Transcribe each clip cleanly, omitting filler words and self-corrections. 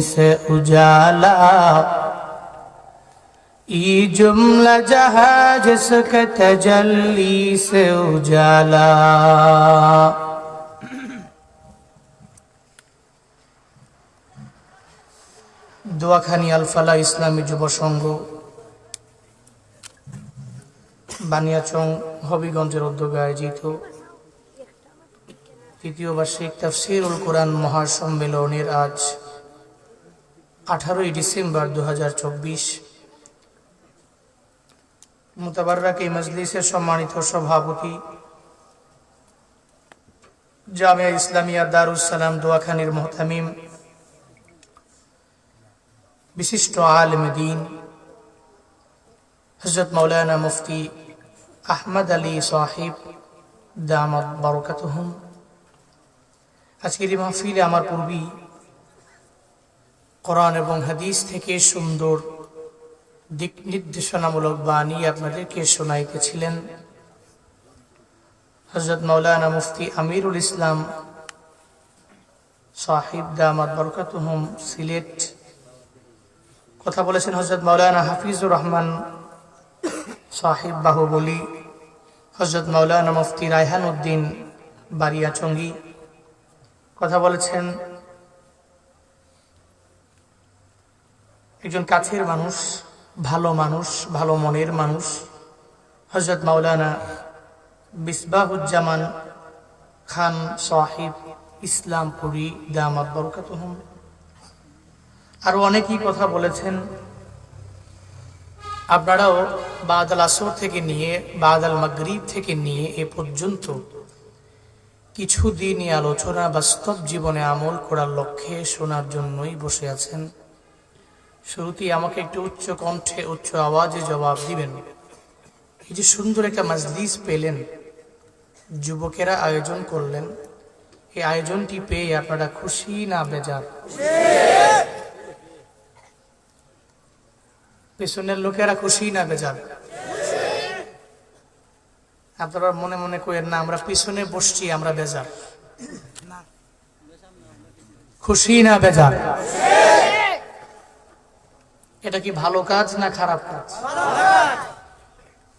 से उजाला, ये जुमला जहां जिसके तजल्ली से उजाला। দোয়াখানী আল ফালাহ ইসলামী যুব সংঘ বানিয়াচং হবিগঞ্জের উদ্যোগে আয়োজিত তৃতীয় বার্ষিক তাফসীরুল কোরআন মহাসম্মেলনের আজ 18 ডিসেম্বর 2024 মুতাবাররাক এই মজলিসের সম্মানিত সভাপতি জামিয়া ইসলামিয়া দারুস সালাম দোয়াখানীর মুহতামিম विशिष्ट आलिम दीन हजरत मौलाना मुफ्ती अहमद अली साहिब दामत बरकतहुम। আজকের এই মাহফিলে আমার পূর্বে কোরআন এবং হাদিস থেকে সুন্দর দিক নির্দেশনামূলক বাণী আপনাদেরকে শোনাইতেছিলেন হযরত মাওলানা মুফতি আমিরুল ইসলাম সাহিব দামাত বরকতুহুম সিলেট। কথা বলেছেন হযরত মাওলানা হাফিজুর রহমান সাহিব বাহুবলী, হযরত মাওলানা মুফতি রায়হান উদ্দিন বারিয়াচঙ্গী। কথা বলেছেন একজন কাছের মানুষ, ভালো মনের মানুষ, হযরত মাওলানা বিসবাহুজ্জামান খান সাহিব ইসলামপুরী দামাত বরকতুহুম। আরো অনেকেই কথা বলেছেন। আপনারাও বাদাল আসর থেকে নিয়ে বাদাল মাগরিব থেকে নিয়ে এ পর্যন্ত কিছু দিনই আলোচনা বাস্তব জীবনে আমল করার লক্ষ্যে শোনার জন্যই বসে আছেন। শুরুতেই আমাকে একটু উচ্চ কণ্ঠে উচ্চ আওয়াজে জবাব দিবেন, এই যে সুন্দর একটা মাজলিস পেলেন, যুবকেরা আয়োজন করলেন, এই আয়োজনটি পেয়ে আপনারা খুশি না বেজার? পেছনের লোকেরা খুশি না বেজার? আপনারা মনে মনে করেন না আমরা পিছনে বসছি আমরা বেজার? খুশি না বেজার? এটা কি ভালো কাজ না খারাপ কাজ?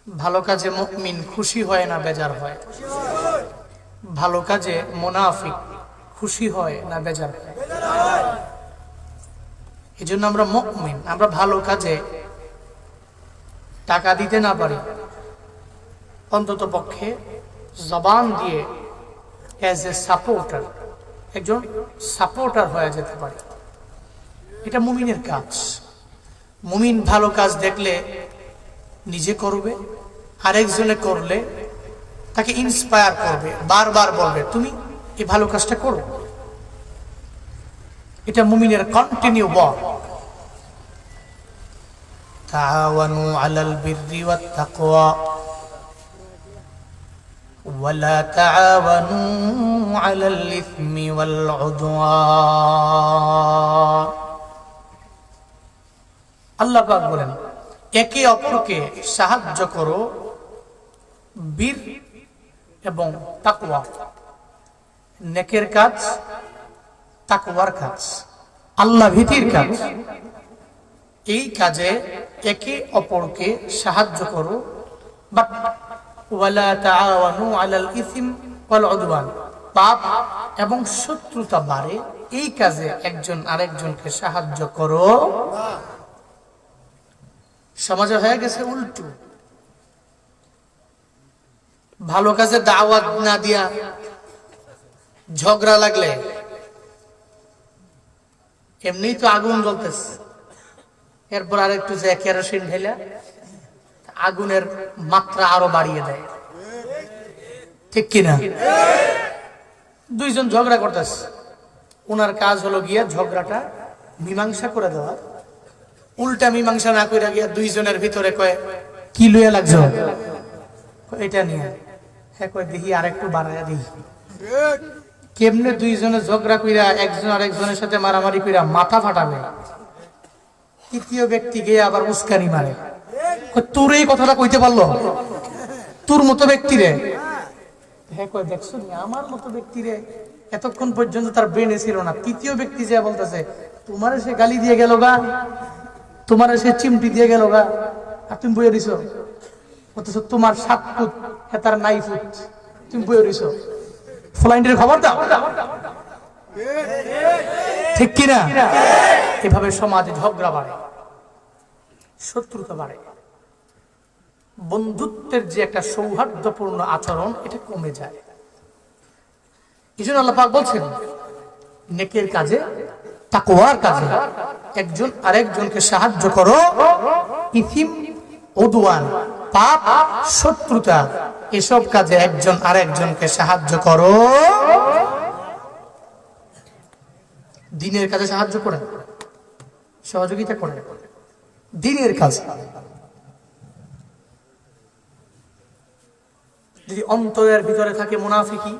ভালো কাজে মুমিন খুশি হয় না বেজার হয়? ভালো কাজে মুনাফিক খুশি হয় না বেজার হয়? এই জন্য আমরা মুমিন, আমরা ভালো কাজে টাকা দিতে না পারি, অন্তত পক্ষে জবান দিয়ে এজ এ সাপোর্টার, একজন সাপোর্টার হয়ে যেতে পারি। এটা মুমিনের কাজ। মুমিন ভালো কাজ দেখলে নিজে করবে, আরেকজনে করলে তাকে ইন্সপায়ার করবে, বারবার বলবে তুমি এই ভালো কাজটা করো। এটা মুমিনের কন্টিনিউ ওয়ার্ক। তাআওয়ানু আলাল বিররি ওয়াত তাকওয়া ওয়ালা তাআওয়ানু আলাল ইসমি ওয়াল উদওয়ান। আল্লাহ পাক বলেন একে অপরকে সাহায্য করো বীর এবং তাকওয়া, নেকের কাজ, তাকওয়ার কাজ, আল্লাহ ভীতির কাজ। এই কাজে একে অপরকে সাহায্য করো, বাট ওয়ালা তাআওয়ানু আলাল ইসম ওয়াল উদওয়ান, পাপ এবং শত্রুতা বাড়ে, এই কাজে একজন আরেকজনকে সাহায্য করো। সমাজে হয়ে গেছে উল্টো। ভালো কাজে দাওয়াত না দিয়া ঝগড়া লাগলে এমনি তো আগুন জ্বলতেছে, এরপর আরেকটু যে কেরোসিন ঢেলা আগুনের মাত্রা আরো বাড়িয়ে দেয়, ঠিক কিনা? দুইজন ঝগড়া করতেছে, ওনার কাজ হলো গিয়া ঝগড়াটা মীমাংসা করে দেওয়া। উল্টা মীমাংসা না করে গিয়া দুইজনের ভিতরে কয় কি লইয়া লাগছে এটা নিয়ে, হ্যাঁ কয় দেখি আরেকটু বাড়াইয়া দিই। কেমনে দুইজনে ঝগড়া কইরা একজন আরেকজনের সাথে মারামারি কইরা মাথা ফাটাবে, তৃতীয় ব্যক্তি গিয়ে আবার উস্কানি মারে, তোর এই কথাটা কইতে পারলো? তোর মতো ব্যক্তি রে, হ্যাঁ কয় দেখছো আমার মতো ব্যক্তি রে, এতক্ষণ পর্যন্ত তার ব্রেনে ছিল না। তৃতীয় ব্যক্তি যে বলতেছে তোমার সে গালি দিয়ে গেল গা, তোমার সে চিমটি দিয়ে গেল গা, আর তুমি বইয়ে দিছ। অথচ তোমার 7 ফুট হেতার 9 ফুট, তুমি বইয়ে দিছ। ফ্লাইন্ডের খবর দাও, ঠিক কিনা? এভাবে সমাজে ঝগড়া বাড়ে, শত্রুতা বাড়ে, বন্ধুত্বের যে একটা সৌহার্দ্যপূর্ণ আচরণ এটা কমে যায়। এই জন্য আল্লাহ পাক বলছেন নেকের কাজে, তাকওয়ার কাজে একজন আরেকজনকে সাহায্য করো। ইথিম, উদওয়ান, পাপ, শত্রুতা, এসব কাজে একজন আরেকজনকে সাহায্য করো। দ্বীনের কাজে সাহায্য করে, সহযোগিতা করে, দ্বীনের কাজ। যদি অন্তরের ভিতরে থাকে মুনাফিকি,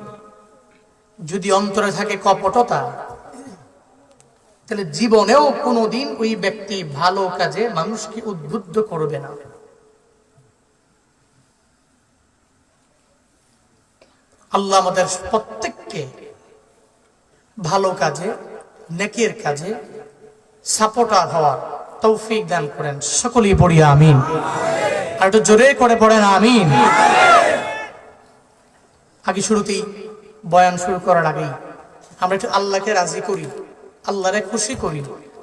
যদি অন্তরে থাকে কপটতা, তাহলে জীবনেও কোনোদিন ওই ব্যক্তি ভালো কাজে মানুষকে উদ্বুদ্ধ করবে না। আল্লাহ আমাদের প্রত্যেককে ভালো কাজে, নেকের কাজে সাপোর্টার হওয়ার তৌফিক দান করেন। সকলেই পড়ি আমিন। আর একটু জোরে করে পড়েন আমিন। আগে শুরুতেই বয়ান শুরু করার আগেই আমরা একটু আল্লাহকে রাজি করি, আল্লাহরে খুশি করি।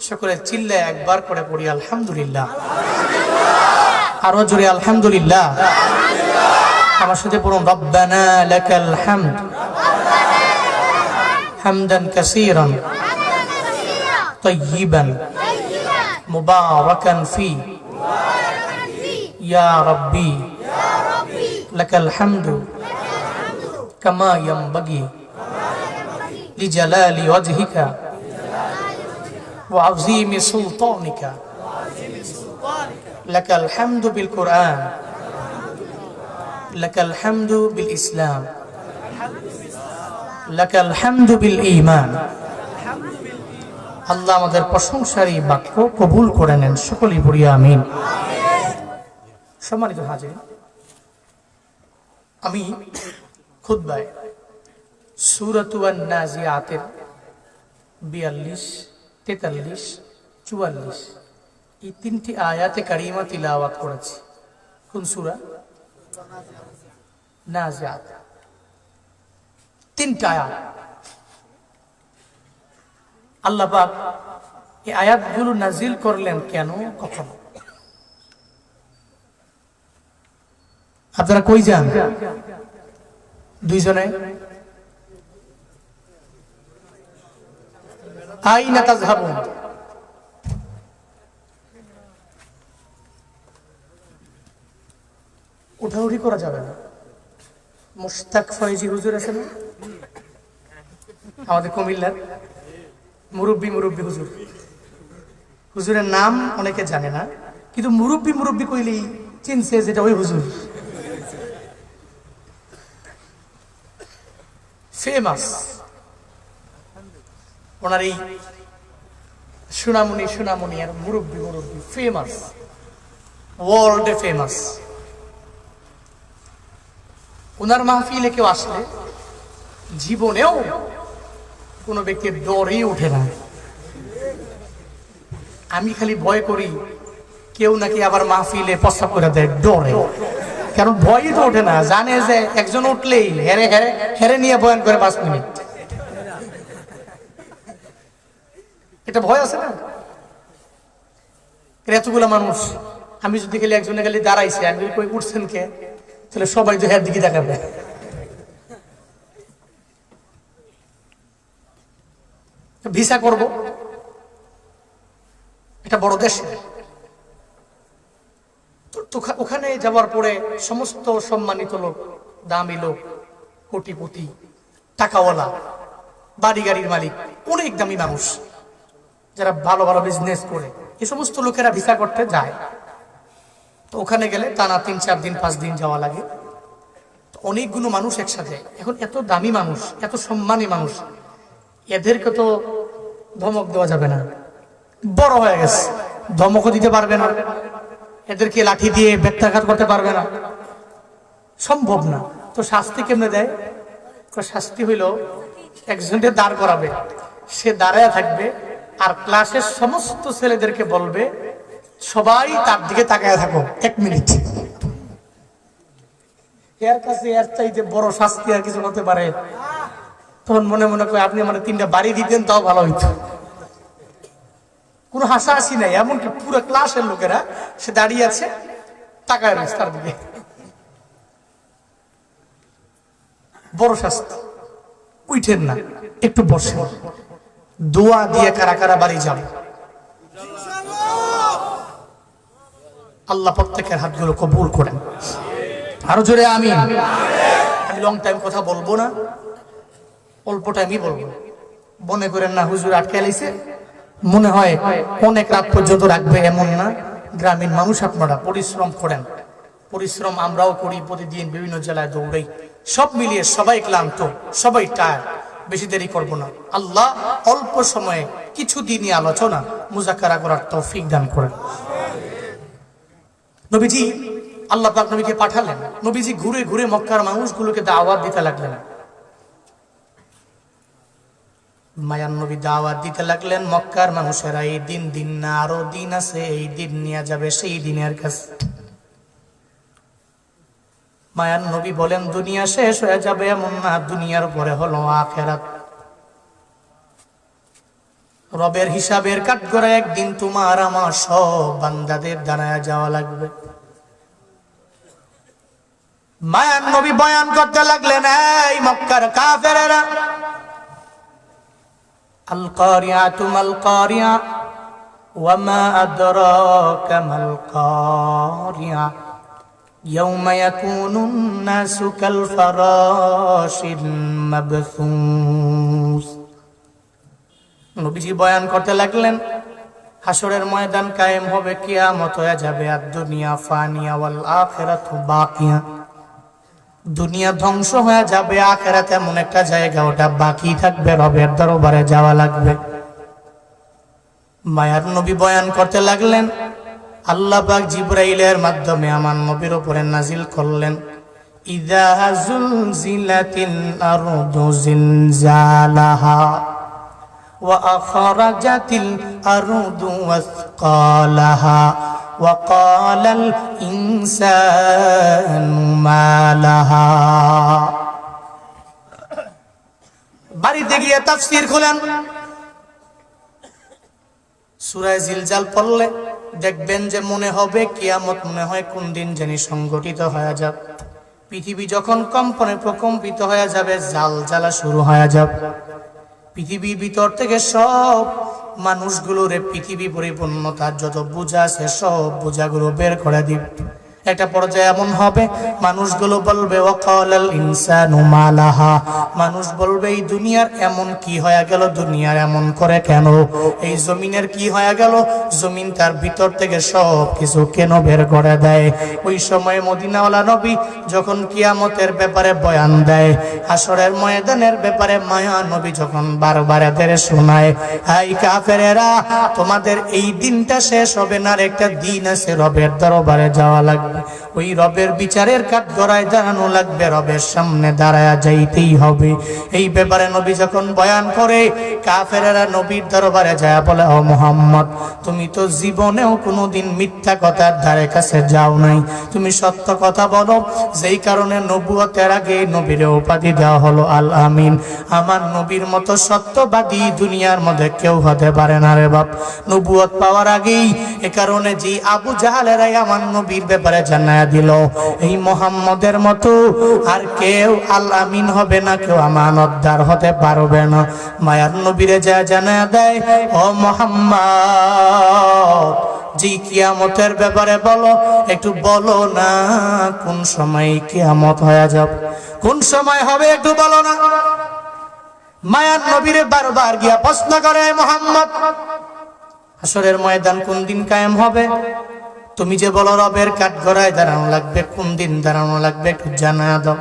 সকলে চিল্লায় একবার করে পড়ি আলহামদুলিল্লাহ। আরো জোরে আলহামদুলিল্লাহ। আমার সাথে পড়ুন রব্বানা লাকাল হামদ হামদান কাসীরান তাইয়িবান মুবারাকান ফি ইয়া রাব্বি লাকাল হামদু কামা ইয়ানবাগি লিজালালি ওয়াজহিকা ওয়া আযীমি সুলতানিকা লাকাল হামদু বিল কুরআন লাকাল হামদু বিল ইসলাম লাকাল হামদু বিল ঈমান। আল্লাহ আমাদের প্রশংসার এই বাক্য কবুল করে নেন। সকলেই পড়ি আমিন। সম্মানিত হাজির, আমি খুতবায় সূরাতুন নাজিআতের 42, 43, 44 এই 3টি আয়াতে কারিমা তিলাওয়াত করেছি। কোন সূরা? নাজিআত। 3টা আয়াত। আল্লাহ পাক এই আয়াতগুলো নাজিল করলেন কেন, কখন? আপনারা কই যান দুইজনে? আইনা তাযহাবুন? উঠাউঠি করা যাবে না। মুশতাক ফয়জি হুজুর আছেন আমাদের কুমিল্লার, মুরব্বী হুজুর। হুজুরের নাম অনেকে জানে না, কিন্তু মুরব্বী কইলেই চিনছে যেটা ওই হুজুর। ফেমাস ওনার এই সোনামণি আর মুরব্বী ফেমাস, ওয়ার্ল্ডে ফেমাস। ওনার মাহফিলে কেউ আসলে জীবনেও কোনো ব্যক্তির ডরেই ওঠে না। আমি খালি ভয় করি কেউ নাকি আবার মাহফিলে প্রস্তাব করে দেয় ডরে, কারণ ভয়ই তো ওঠে না। জানে যে একজন উঠলেই হেরে নিয়ে বয়ান করে 5 মিনিট। এটা ভয় আছে না? এতগুলা মানুষ, আমি যদি খালি একজনে খালি দাঁড়াইছে, আমি কই উঠছেন কে, তাহলে সবাই তো হের দিকে দেখাবে। ভিসা করব, এটা বড় দেশ। তো ওখানে যাওয়ার পরে সমস্ত সম্মানিত লোক, দামি লোক, কোটিপতি, টাকাওয়ালা, বাড়ি গাড়ির মালিক, অনেক দামি মানুষ যারা ভালো ভালো বিজনেস করে, এই সমস্ত লোকেরা ভিসা করতে যায়। তো ওখানে গেলে টানা 3, 4 দিন, 5 দিন যাওয়া লাগে। অনেকগুলো মানুষ একসাথে। এখন এত দামি মানুষ, এত সম্মানী মানুষ, এদেরকে তো ধমক দেওয়া যাবে না, বড় হয়ে গেছে, ধমকও দিতে পারবে না, এদেরকে লাঠি দিয়ে ব্যত্যাঘাত করতে পারবে না, সম্ভব না। তো শাস্তি কেমনে দেয়? শাস্তি হইল একজনকে দাঁড় করাবে, সে দাঁড়ায় থাকবে, আর ক্লাসের সমস্ত ছেলেদেরকে বলবে সবাই তার দিকে তাকায় থাকো 1 মিনিট। এর কাছে এর চাইতে বড় শাস্তি আর কিছু হতে পারে? তখন মনে মনে করে আপনি মানে 3টা বাড়ি দিতেন তাও ভালো হইতো। কোনো হাসাহাসি নাই, এমনকি পুরো ক্লাসের লোকেরা সে দাঁড়িয়ে আছে তাকায় রয়েছে তার দিকে। বড় শাস্তি। উঠেন না, একটু বসে দোয়া দিয়ে কারা কারা বাড়ি যাবে। আল্লাহ প্রত্যেকের হাতগুলো কবুল করেন। আরো জোরে আমিন। আমি লং টাইম কথা বলবো না, অল্প টাইমই বলবো। মনে করেন না হুজুর আটকে আইছে, মনে হয় অনেক রাত পর্যন্ত রাখবে এমন না। গ্রামীণ মানুষ আপনারা পরিশ্রম করেন, পরিশ্রম আমরাও করি, প্রতিদিন বিভিন্ন জেলায় দৌড়াই, সব মিলিয়ে সবাই ক্লান্ত, সবাই টায়ার্ড। বেশি দেরি করব না। আল্লাহ অল্প সময়ে কিছু দিনই আলোচনা মুজাক্কারা করার তৌফিক দান করেন। নবীজি, আল্লাহ পাক নবীকে পাঠালেন। নবীজি ঘুরে ঘুরে মক্কার মানুষগুলোকে দাওয়াত দিতে লাগলেন। মায়ান নবী দাওয়াত দিতে লাগলেন, মক্কার মানুষেরা এই দিন দিন না আরো দিন আছে, এই দিন নিয়ে যাবে সেই দিনের কাছে। মায়ান নবী বলেন দুনিয়া শেষ হয়ে যাবে এমন না, দুনিয়ার পরে হলো আখিরাত। রবের হিসাবের কাঠগড়ায় একদিন তোমার আমার সব বান্দাদের দাঁড়ায় যাওয়া লাগবে। মায়ান নবী বয়ান করতে লাগলেন, এই মক্কার কাফেরেরা, আল কারিয়াতু মাল কারিয়া ওয়া মা আদরাকা মাল কারিয়া ইয়াউমা ইয়াকুনুন নাসু কাল ফারাশিল মাবথুস। নবীজি বয়ান করতে লাগলেন, হাসরের ময়দান কায়েম হবে, কিয়ামত হয়ে যাবে, আর দুনিয়া ফানিয়া ওয়াল আখিরাতু বাকিয়া। দুনিয়া ধ্বংস হয়ে যাবে, আখিরাত এমন একটা জায়গা ওটা বাকি থাকবে, রবের দরবারে যাওয়া লাগবে। মায়ার নবী বয়ান করতে লাগলেন, আল্লাহ পাক জিবরাইলের মাধ্যমে আমার নবীর উপরে নাজিল করলেন, ইযা যুলজিলাতিল আরদু জিলজালাহা ওয়া আখরাজাতিল আরদু ওয়াসকালাহা ওয়া ক্বালাল ইনসানু মা লাহা। বাড়িতে গিয়ে তাফসীর খুলেন, সূরা জিলজাল পড়লে দেখবেন যে মনে হবে কিয়ামত মনে হয় কোন দিন জানি সংগঠিত হয়ে যাবে। পৃথিবী যখন কম্পনে প্রকম্পিত হয়ে যাবে, জাল জ্বালা শুরু হয়ে যাবে। পৃথিবীর ভিতর থেকে সব মানুষগুলোরে পৃথিবী পরিপূর্ণতার যত বোঝা আছে সব বোঝাগুলো বের করে দিবে। একটা পর্যায়ে এমন হবে মানুষগুলো বলবে ওয়াকালাল ইনসানু মা লাহা, মানুষ বলবে এই দুনিয়ার এমন কি হয়ে গেল, দুনিয়ার এমন করে কেন, এই জমিনের কি হয়ে গেল, জমিন তার ভিতর থেকে সব কিছু কেন বের করে দেয়। ওই সময় মদিনাওয়ালা নবী যখন কিয়ামতের ব্যাপারে বয়ান দেয়, হাসরের ময়দানের ব্যাপারে মায়া নবী যখন বারবার এদের শোনায়, হাই কাফেরেরা, তোমাদের এই দিনটা শেষ হবে না, আর একটা দিন আছে, রবের দরবারে যাওয়া লাগবে, ওই রবের বিচারের কাঠগড়ায় দাঁড়ানো লাগবে, রবের সামনে দাঁড়ায়া যাইতেই হবে। এই ব্যাপারে নবী যখন বয়ান করে, কাফেরেরা নবীর দরবারে যায় বলে, ও মুহাম্মদ, তুমি তো জীবনেও কোনোদিন মিথ্যা কথার ধারে কাছে যাও নাই, তুমি সত্য কথা বলো, যেই কারণে নবুয়তের আগে নবীর উপাধি দেওয়া হলো আল আমিন। আমার নবীর মতো সত্যবাদী দুনিয়ার মধ্যে কেউ হতে পারে না রে বাপ। নবুয়ত পাওয়ার আগেই এ কারণে যে আবু জাহালেরাই আমার নবীর ব্যাপারে জানায়া দিল, এই মুহাম্মদের মতো আর কেউ আল আমিন হবে না, কেউ আমানতদার হতে পারবে না। মায়ার নবীরে যা জানায়া দেয়, ও মুহাম্মদ, জি কিয়ামতের ব্যাপারে বলো, একটু বলো না কোন সময় কিয়ামত হয়ে যাবে, কোন সময় হবে একটু বলো না। মায়ার নবীরে বারবার গিয়া প্রশ্ন করে, মুহাম্মদ, হাসরের ময়দান কোন দিন কায়েম হবে? তুমি যে বলো রবের কাঠগড়ায় দাঁড়ানো লাগবে, কোন দিন দাঁড়ানো লাগবে একটু জানা দাও।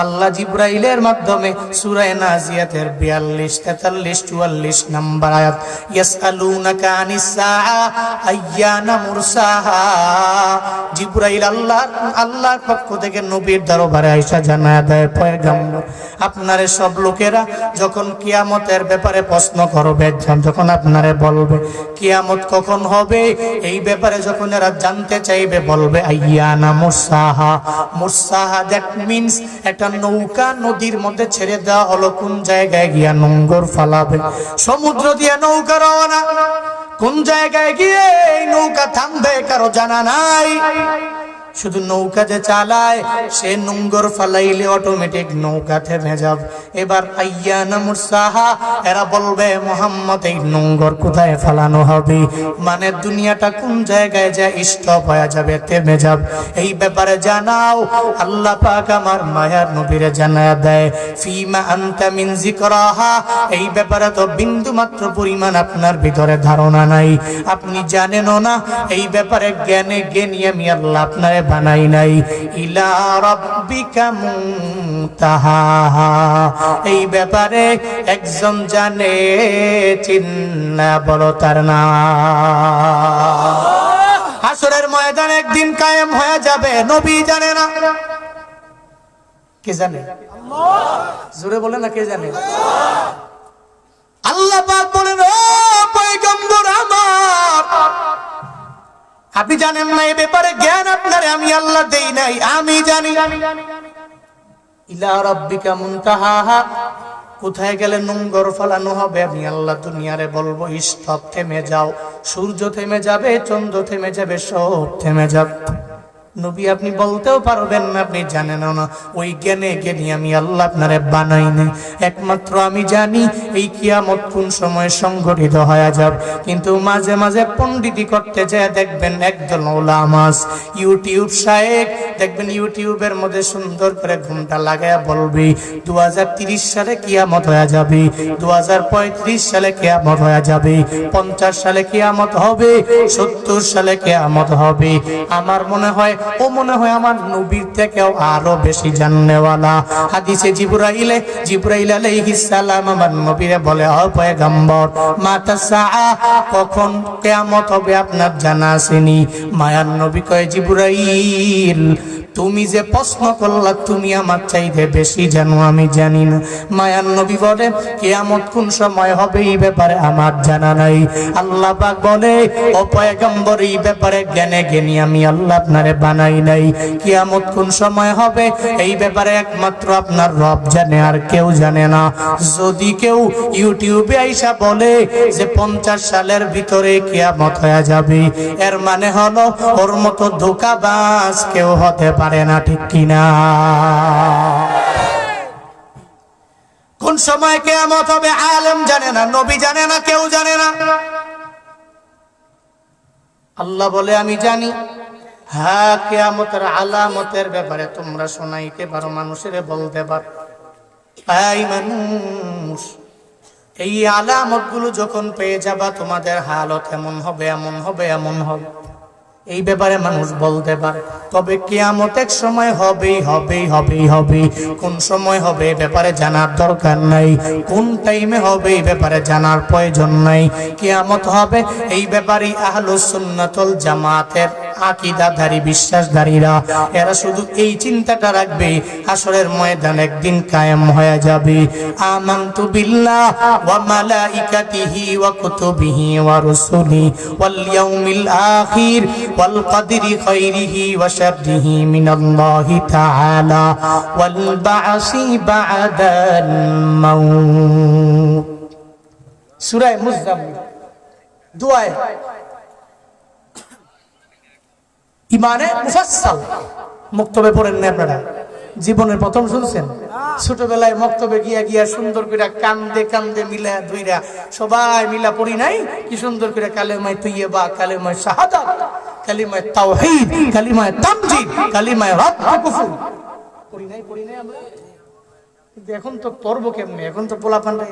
আল্লাহ জিব্রাইলের মাধ্যমে সূরা নাজিয়াতের 42, 43, 44 নম্বর আয়াত, ইয়াসআলুনাকা আনিস সাআ আইয়ানা মুরসাহা, জিব্রাইল আল্লাহর পক্ষ থেকে নবীর দরবারে আয়েশা জানায় দেয়, পয়গম্বর আপনারে সব লোকেরা যখন কিয়ামতের ব্যাপারে প্রশ্ন করবে, যখন আপনারে বলবে কিয়ামত কখন হবে, এই ব্যাপারে যখন এরা জানতে চাইবে বলবে আইয়ানা মুরসাহা। মুরসাহা দ্যাট মিন্স একটা নৌকা নদীর মধ্যে ছেড়ে দেওয়া হলো, কোন জায়গায় গিয়া নোঙ্গর ফালাবে। সমুদ্র দিয়ে নৌকা রওনা, কোন জায়গায় গিয়ে এই নৌকা থামবে কারো জানা নাই। শুধু নৌকা যে চালায় সে নোঙ্গর ফালাইলে অটোমেটিক নৌকা থেমে যাবে। এবার আইয়ানা মুরসাহা, এরা বলবে মুহাম্মদ এই নোঙ্গর কোথায় ফালানো হবে, মানে দুনিয়াটা কোন জায়গায় যা স্টপ হয়ে যাবে, থেমে যাবে, এই ব্যাপারে জানাও। আল্লাহ পাক আমার মায়ার নবীরে জানায়া দেয়, ফিমা আনতা মিন যিকরাহা, এই ব্যাপারে তো বিন্দু মাত্র পরিমাণ আপনার ভিতরে ধারণা নাই, আপনি জানেনও না, এই ব্যাপারে জ্ঞানে জ্ঞানী আমি আল্লাহ আপনারে বানাই নাই। ইলা রাব্বিকা মুনতাহা, এই ব্যাপারে একজন জানে, চিন্না বলো তার নাম। হাসরের ময়দান একদিন কায়েম হয়ে যাবে, নবী জানে না, কে জানে? জোরে বলে না, কে জানে? আল্লাহ পাক বলেন, ও পয়গম্বর আমার, আপনি জানেন না, এই ব্যাপারে জ্ঞান আপনারে আমি আল্লাহ দেই নাই, আমি জানি। ইলা রাব্বিকা মুনতাহা, কোথায় গেলে নোঙ্গর ফালানো হবে আমি আল্লাহ দুনিয়ারে বলবো স্টপ, থেমে যাও। সূর্য থেমে যাবে, চন্দ্র থেমে যাবে, সব থেমে যাবে। নবী আপনি বলতেও পারবেন না, আপনি জানেন না, ওই জ্ঞানে জ্ঞানী আমি আল্লাহ আপনারে বানাই নাই। একমাত্র আমি জানি এই কিয়ামত কোন সময় সংঘটিত হয়ে যাবে। কিন্তু মাঝে মাঝে পণ্ডিতি করতে যায় দেখবেন একদল উলামা, ইউটিউব শায়েখ, দেখবেন ইউটিউবের মধ্যে সুন্দর করে ঘুমটা লাগায়া বলবি 2030 সালে কিয়ামত হয়ে যাবে, 2035 সালে কিয়ামত হয়ে যাবে, 50 সালে কিয়ামত হবে, 70 সালে কিয়ামত হবে। আমার মনে হয় ও মনে হয় আমার নবীর থেকেও আরো বেশি জাননেওয়ালা। হাদিসে জিবরাইল আলাইহিস সালাম আমার নবীরে বলে, ও পয়গম্বর, মাতা সাআ, কখন কিয়ামত হবে আপনার জানা আছেনি? মায়ার নবী কয়, জিবরাইল তুমি যে প্রশ্ন করলা তুমি আমার চাইতে বেশি জানো, আমি জানি না। মায়ার নবী বলে, কিয়ামত কোন সময় হবে এই ব্যাপারে আমার জানা নাই। আল্লাহ পাক বলে, ও পয়গম্বর, এই ব্যাপারে জ্ঞানে জ্ঞানী আমি আল্লাহ আপনারে বানাই নাই। কিয়ামত কোন সময় হবে এই ব্যাপারে একমাত্র আপনার রব জানে, আর কেউ জানে না। যদি কেউ ইউটিউবে আইসা বলে যে 50 সালের ভিতরে কিয়ামত হয়ে যাবে, এর মানে হলো ওর মতো ধোঁকাবাজ কেউ হতে পারে না, ঠিক কিনা? কোন সময় কিয়ামত হবে আলেম জানে না, নবী জানে না, কেউ জানে না। আল্লাহ বলে, আমি জানি। হ্যাঁ, কিয়ামতের আলামতের ব্যাপারে তোমরা শোনাইতে পারো, মানুষের বলতে পারো। এই মানুষ, এই আলামত গুলো যখন পেয়ে যাবা তোমাদের হালত এমন হবে, এমন হবে, এমন হবে, এই ব্যাপারে মানুষ বলতে পারে। তবে কিয়ামত এক সময় হবেই হবেই হবেই হবে। কোন সময় হবে এই ব্যাপারে জানার দরকার নাই, কোন টাইমে হবে এই ব্যাপারে জানার প্রয়োজন নাই। কিয়ামত হবে এই ব্যাপারে আহলুস সুন্নাতুল জামাতের আকীদাধারী বিশ্বাসধারীরা এরা শুধু এই চিন্তাটা রাখবে, হাসরের ময়দান একদিন কায়েম হয়ে যাবে। আমানতু বিল্লাহ ওয়া মালাইকাতিহি ওয়া কুতুবিহি ওয়া রুসুলি ওয়াল ইয়াউমিল আখির ওয়াল কদরি খাইরিহি ওয়া শাররিহি মিনাল্লাহি তাআলা ওয়াল বা'সি বা'দাল মাউত। সূরা মুজাম্মিল দুআয় ইমানে মুফাসসাল। মক্তবে পড়েন না আপনারা? জীবনের প্রথম শুনছেন? ছোটবেলায় মক্তবে গিয়া সুন্দর করে কান্দে কান্দে মিলা ধইরা সবাই মিলা পড়ি নাই? কি সুন্দর করে কালেমায়ে তাইয়্যিবা, কালেমায়ে শাহাদাত, কালিমায়ে তাওহীদ, কালিমায়ে তামজিদ, কালিমায়ে রাদ কুফর পড়ি নাই আমরা? কিন্তু এখন তো পড়ব কেমনে? এখন তো পোলাপানরা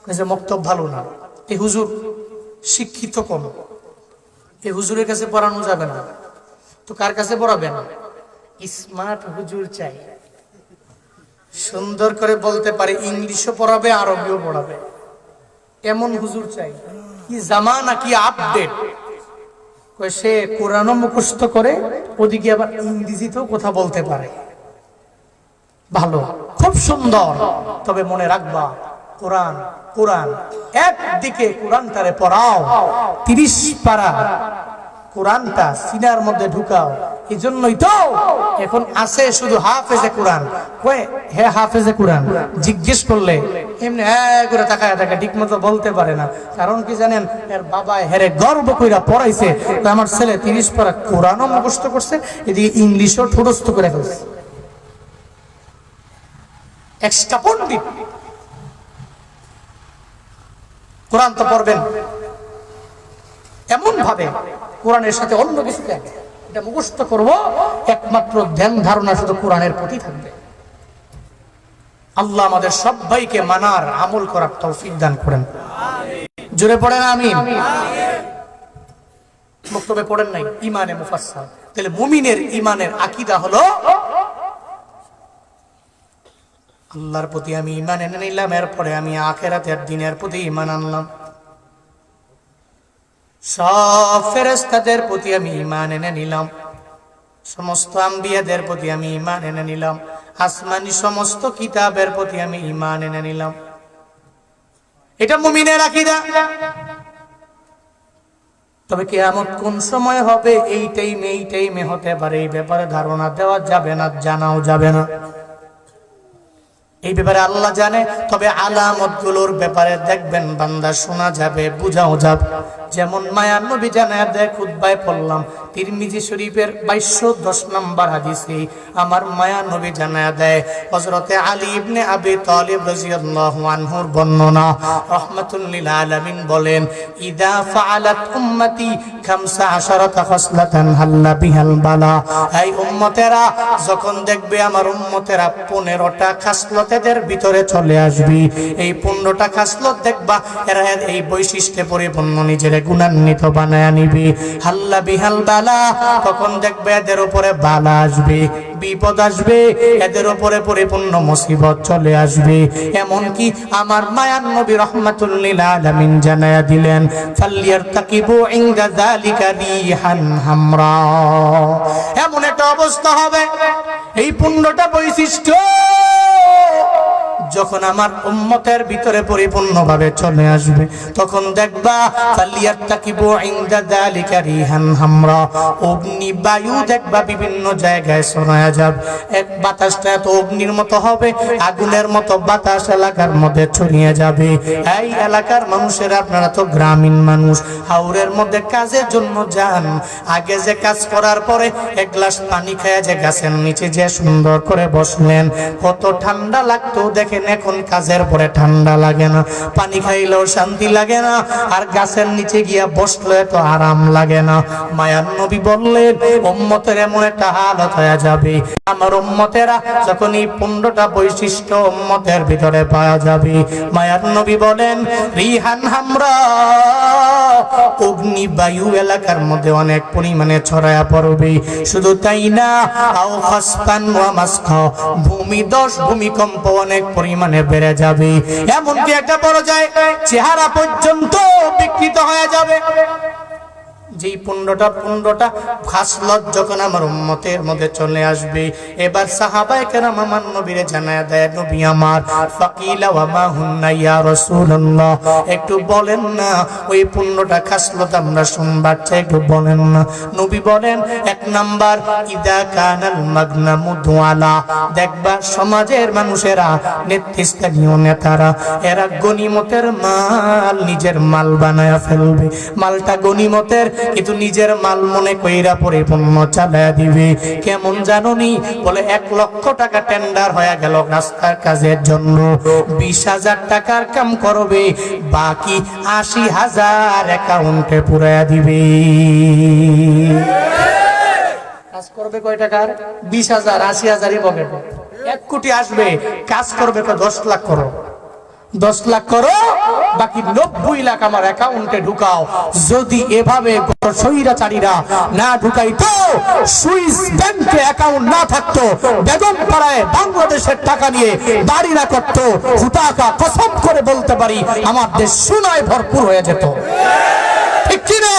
কইছে মক্তব ভালো না, এই হুজুর শিক্ষিত কম, এই হুজুরের কাছে পড়ানো যাবে না। তো কার কাছে পড়াবেন? স্মার্ট হুজুর চাই। সুন্দর করে বলতে পারে, ইংলিশও পড়াবে, আরবিও পড়াবে, এমন হুজুর চাই। কি জামানা, কি আপডেট! সে কোরআনও মুখস্থ করে, ওদিকে আবার ইংরেজিতেও কথা বলতে পারে। ভালো, খুব সুন্দর। তবে মনে রাখবা, কোরআন কোরআন একদিকে কোরআনটারে পড়াও, 30 পারা কোরআনটা সিনার মধ্যে ঢুকাও। এই জন্যই তো এখন আছে শুধু হাফেজে কোরআন। কয়ে হে হাফেজে কোরআন, জিজ্ঞেস করলে এমনি হ্যাঁ করে তাকায় থাকে, ঠিক মতো বলতে পারে না। কারণ কি জানেন, এর বাবা হেরে গর্ব কইরা পড়াইছে, আমার ছেলে 30 পারা কোরআনও মুখস্থ করছে, এদিকে ইংলিশও ঠোঁটস্থ করে ফেলছে। এক্সট্রা পণ্ডিত। কোরআন তো পড়বেন এমন ভাবে, কোরআনের সাথে অন্য কিছু কেন, এটা মুখস্থ করবো, একমাত্র ধ্যান ধারণা শুধু কোরআনের প্রতি থাকবে। আল্লাহ আমাদের সবাইকে মানার, আমল করার তৌফিক দান করেন। জোরে পড়েন আমিন। বক্তব্যে পড়েন নাই ইমানে মুফাসসাল। তাহলে মুমিনের ইমানের আকীদা হলো আল্লাহর প্রতি আমি ঈমান এনে নিলাম, এরপরে আমি আখিরাতের দিনের প্রতি ঈমান আনলাম, সব ফেরেশতাদের প্রতি আমি ঈমান এনে নিলাম, সমস্ত আম্বিয়াদের প্রতি আমি ঈমান এনে নিলাম, আসমানি সমস্ত কিতাবের প্রতি আমি ঈমান এনে নিলাম। এটা মুমিনের আকীদা। তবে কিয়ামত কোন সময় হবে, এই টাইমে হতে পারে, এই ব্যাপারে ধারণা দেওয়া যাবে না, জানাও যাবে না। এই ব্যাপারে আল্লাহ জানে। তবে আলামত গুলোর ব্যাপারে দেখবেন বান্দা, শোনা যাবে, বুঝাও যাবে। যেমন মায়ার নবী জানায়া দেয়, খুতবায় পড়লাম তিরমিজি শরীফের 2210 নম্বর হাদিসে আমার মায়া নবী জানায়া দেয়, হযরতে আলী ইবনে আবি তালিব রাদিয়াল্লাহু আনহুর বর্ণনা, রাহমাতুল লিল আলামিন বলেন, ইদা ফাআলাত উম্মতি 15 খাসলাতান হাল্লা বিহাল বালা। এই উম্মতেরা যখন দেখবে আমার উম্মতেরা 15টা খাসলতের ভিতরে চলে আসবে, এই 15টা খাসলত দেখবা এরা এই বৈশিষ্ট্যে পরিপূর্ণ, নিজের গুণান্বিত বানায়া নিবে। হাল্লা বিহাল বালা, তখন দেখবে এদের উপরে বালা আসবে, বিপদ আসবে, এদের উপরে পরিপূর্ণ মুসিবত চলে আসবে। এমন কি আমার মায়ার নবী রাহমাতুল লিল আলামিন জানায়া দিলেন, ফালিয়ারতাকিবু ইনদা যালিকা রিহান হামরা। এমন একটা অবস্থা হবে, এই 15টা বৈশিষ্ট্য যখন আমার উম্মতের ভিতরে পরিপূর্ণভাবে চলে আসবে, তখন দেখবা ফালিয়ারতাকিবু ইনদা যালিকা রিহান হামরা, অগ্নি বায়ু দেখবা বিভিন্ন জায়গায় ছড়ায়া যাবে। এক বাতাসটা এত অগ্নির মতো হবে, আগুনের মতো বাতাস এলাকার মধ্যে ছড়িয়ে যাবে। এই এলাকার মানুষের, আপনারা তো গ্রামীণ মানুষ, হাওরের মধ্যে কাজের জন্য যান, আগে যে কাজ করার পরে এক গ্লাস পানি খেয়ে যে গাছের নিচে যে সুন্দর করে বসলেন, কত ঠান্ডা লাগতো দেখেন। এখন কাজের পরে ঠান্ডা লাগে না, পানি খাইলেও শান্তি লাগে না, আর গাছের নিচে গিয়া বসলে এত আরাম লাগে না। মায়ার নবী বললেন, উম্মতের এমন একটা হালত হয়ে যাবে, আমার উম্মতেরা যখন এই 15টা বৈশিষ্ট্য উম্মতের ভিতরে পাওয়া যাবে, মায়ার নবী বলেন রিহান হামরা, অগ্নি বায়ু এলাকার মধ্যে অনেক পরিমাণে ছড়ায়া পড়বে। শুধু তাই না, আও খাসফান ওয়া মাসখা, ভূমিধস ভূমিকম্প অনেক পরিমাণে বেড়ে যাবে। এমনকি একটা পর্যায়ে চেহারা পর্যন্ত বিকৃত হয়ে যাবে। যেই 15টা খাসলত যখন আমার উম্মতের মধ্যে চলে আসবে, এবার সাহাবায়ে কেরাম আমার নবীরে জানায়া দেয়, নবী আমার, ফাকিলা ওয়া মা হুন্না ইয়া রাসূলুল্লাহ, একটু বলেন না ওই 15টা খাসলত আমরা শুনবার চাই, একটু বলেন না। নবী বলেন, 1 নাম্বার, ইদা কানাল মাগনামু দুআলা, দেখবা সমাজের মানুষেরা, নেতৃস্থানীয় নেতারা, এরা গনিমতের মাল নিজের মাল বানায়া ফেলবে। মালটা গনিমতের, কিন্তু নিজের মাল মনে কইরা পরিপূর্ণ চালায়া দিবে। কেমন জানোনি? বলে 1 লক্ষ টাকা টেন্ডার হয়ে গেল রাস্তার কাজের জন্য, 20,000 টাকার কাম করবে, বাকি 80,000 অ্যাকাউন্টে পুরায়া দিবে। কাজ করবে কয় টাকার? 20,000, 80,000ই পকেটে। 1 কোটি আসবে, কাজ করবে 10 লাখ করো। 10 লাখ করো, বাকি 90 লাখ আমার অ্যাকাউন্টে ঢুকাও। যদি এভাবে স্বৈরাচারীরা না ঢুকাইতো, সুইস ব্যাংকে অ্যাকাউন্ট না থাকতো, বেগম পাড়ায় বাংলাদেশের টাকা নিয়ে বাড়ি না করতো, হুটাকা কসম করে বলতে পারি আমার দেশ সোনায় ভরপুর হয়ে যেত। ঠিক কি না?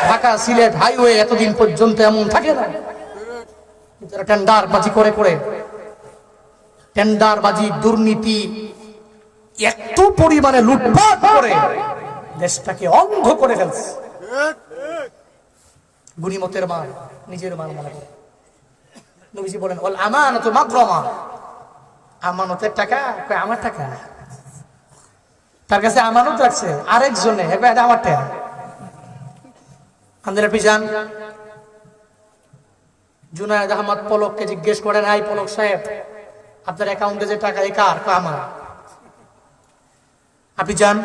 ঢাকা সিলেট হাইওয়ে এতদিন পর্যন্ত এমন থাকে না, টেন্ডারবাজি করে করে, টেন্ডারবাজি, দুর্নীতি, এত পরিমাণে লুটপাট করে দেশটাকে অন্ধ করে ফেলছে। গনিমতের মাল নিজের মাল মনে করে। নবীজি বলেন, ওয়াল আমানাতু মাগরামা, আমানতের টাকা কয় আমার টাকা, তার কাছে আমানত রাখছে আরেকজনে, এটা আমার টাকা। আমাদের পিছান জুনায়েদ আহমদ পলককে জিজ্ঞেস করেন, আই পলক সাহেব, আপনার অ্যাকাউন্টে যে টাকা, এই কার? আমার। আপনি যান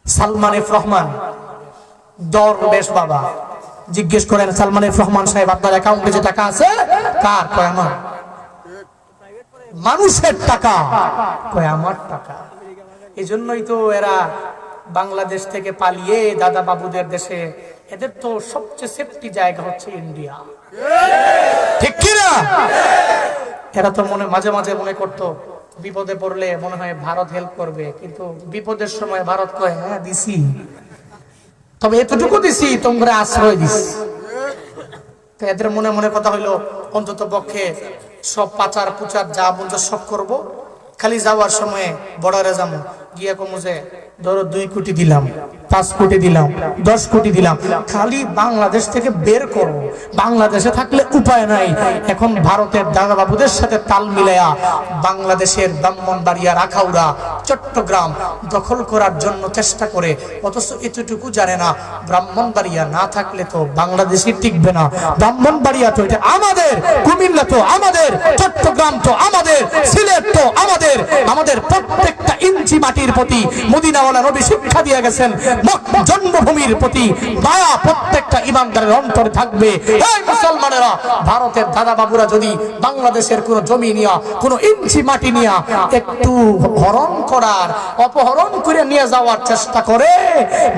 সালমান এফ রহমান দরবেশ বাবা, জিজ্ঞেস করেন, সালমান এফ রহমান সাহেব, আপনার অ্যাকাউন্টে যে টাকা আছে কার? কয় আমার। মানুষের টাকা, কয় আমার টাকা। এই জন্যই তো এরা বাংলাদেশ থেকে পালিয়ে দাদা বাবুদের দেশে, এদের তো সবচেয়ে সেফটি জায়গা হচ্ছে ইন্ডিয়া। ঠিক কি না? এরা তো মাঝে মাঝে মনে করতো বিপদে পড়লে মনে হয় ভারত হেল্প করবে, কিন্তু বিপদের সময় ভারত কয়, হ্যাঁ দিছি, তবে এতটুকু দিছি, তোমরা আশ্রয় দিস। তো এদের মনে মনে কথা হইলো, অন্তত পক্ষে সব পাচার পুচার যা বলছে সব করবো, খালি যাওয়ার সময় বর্ডারে যাবো, গিয়া কমু যে ধরো 2 কোটি দিলাম, 5 কোটি দিলাম, 10 কোটি দিলাম, খালি বাংলাদেশ থেকে বের করো। বাংলাদেশে থাকলে উপায় নাই। এখন ভারতের দাদা বাবুদের সাথে তাল মিলায়া বাংলাদেশের ব্রাহ্মণবাড়িয়া, রাখাউড়া, চট্টগ্রাম দখল করার জন্য চেষ্টা করে, অথচ এতটুকু জানে না ব্রাহ্মণবাড়িয়া না থাকলে তো বাংলাদেশই টিকবে না। ব্রাহ্মণবাড়িয়া তো এটা আমাদের, কুমিল্লা তো আমাদের, চট্টগ্রাম তো আমাদের, সিলেট তো আমাদের। আমাদের প্রত্যেকটা ইঞ্চি মাটির প্রতি মদিনাওয়ালা নবী শিক্ষা দিয়ে গেছেন, জন্মভূমির প্রতি মায়া প্রত্যেকটা ইমানদারের অন্তরে থাকবে। এই মুসলমানেরা, ভারতের দাদা বাবুরা যদি বাংলাদেশের কোন জমি নিয়া, কোন ইঞ্চি মাটি নিয়া একটু হরণ করার, অপহরণ করে নিয়ে যাওয়ার চেষ্টা করে,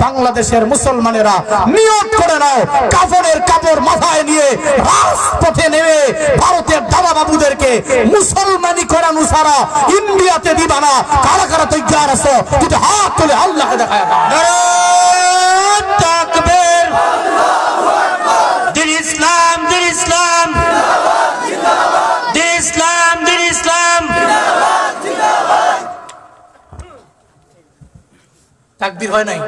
বাংলাদেশের মুসলমানেরা নিয়ত করে নাও, কাফনের কাপড় মাথায় নিয়ে রাজপথে নেমে ভারতের দাদা বাবুদেরকে মুসলমানি করানো ছাড়া ইন্ডিয়াতে দিবা না। কারা কারা তৈয়ার আছো? যদি হাত তুলে আল্লাহকে দেখায় দাও। নারায়ে তাকবীর, দিন ইসলাম, দিন ইসলাম, দিন ইসলাম, দিন ইসলাম। তাকবীর হয় নাই,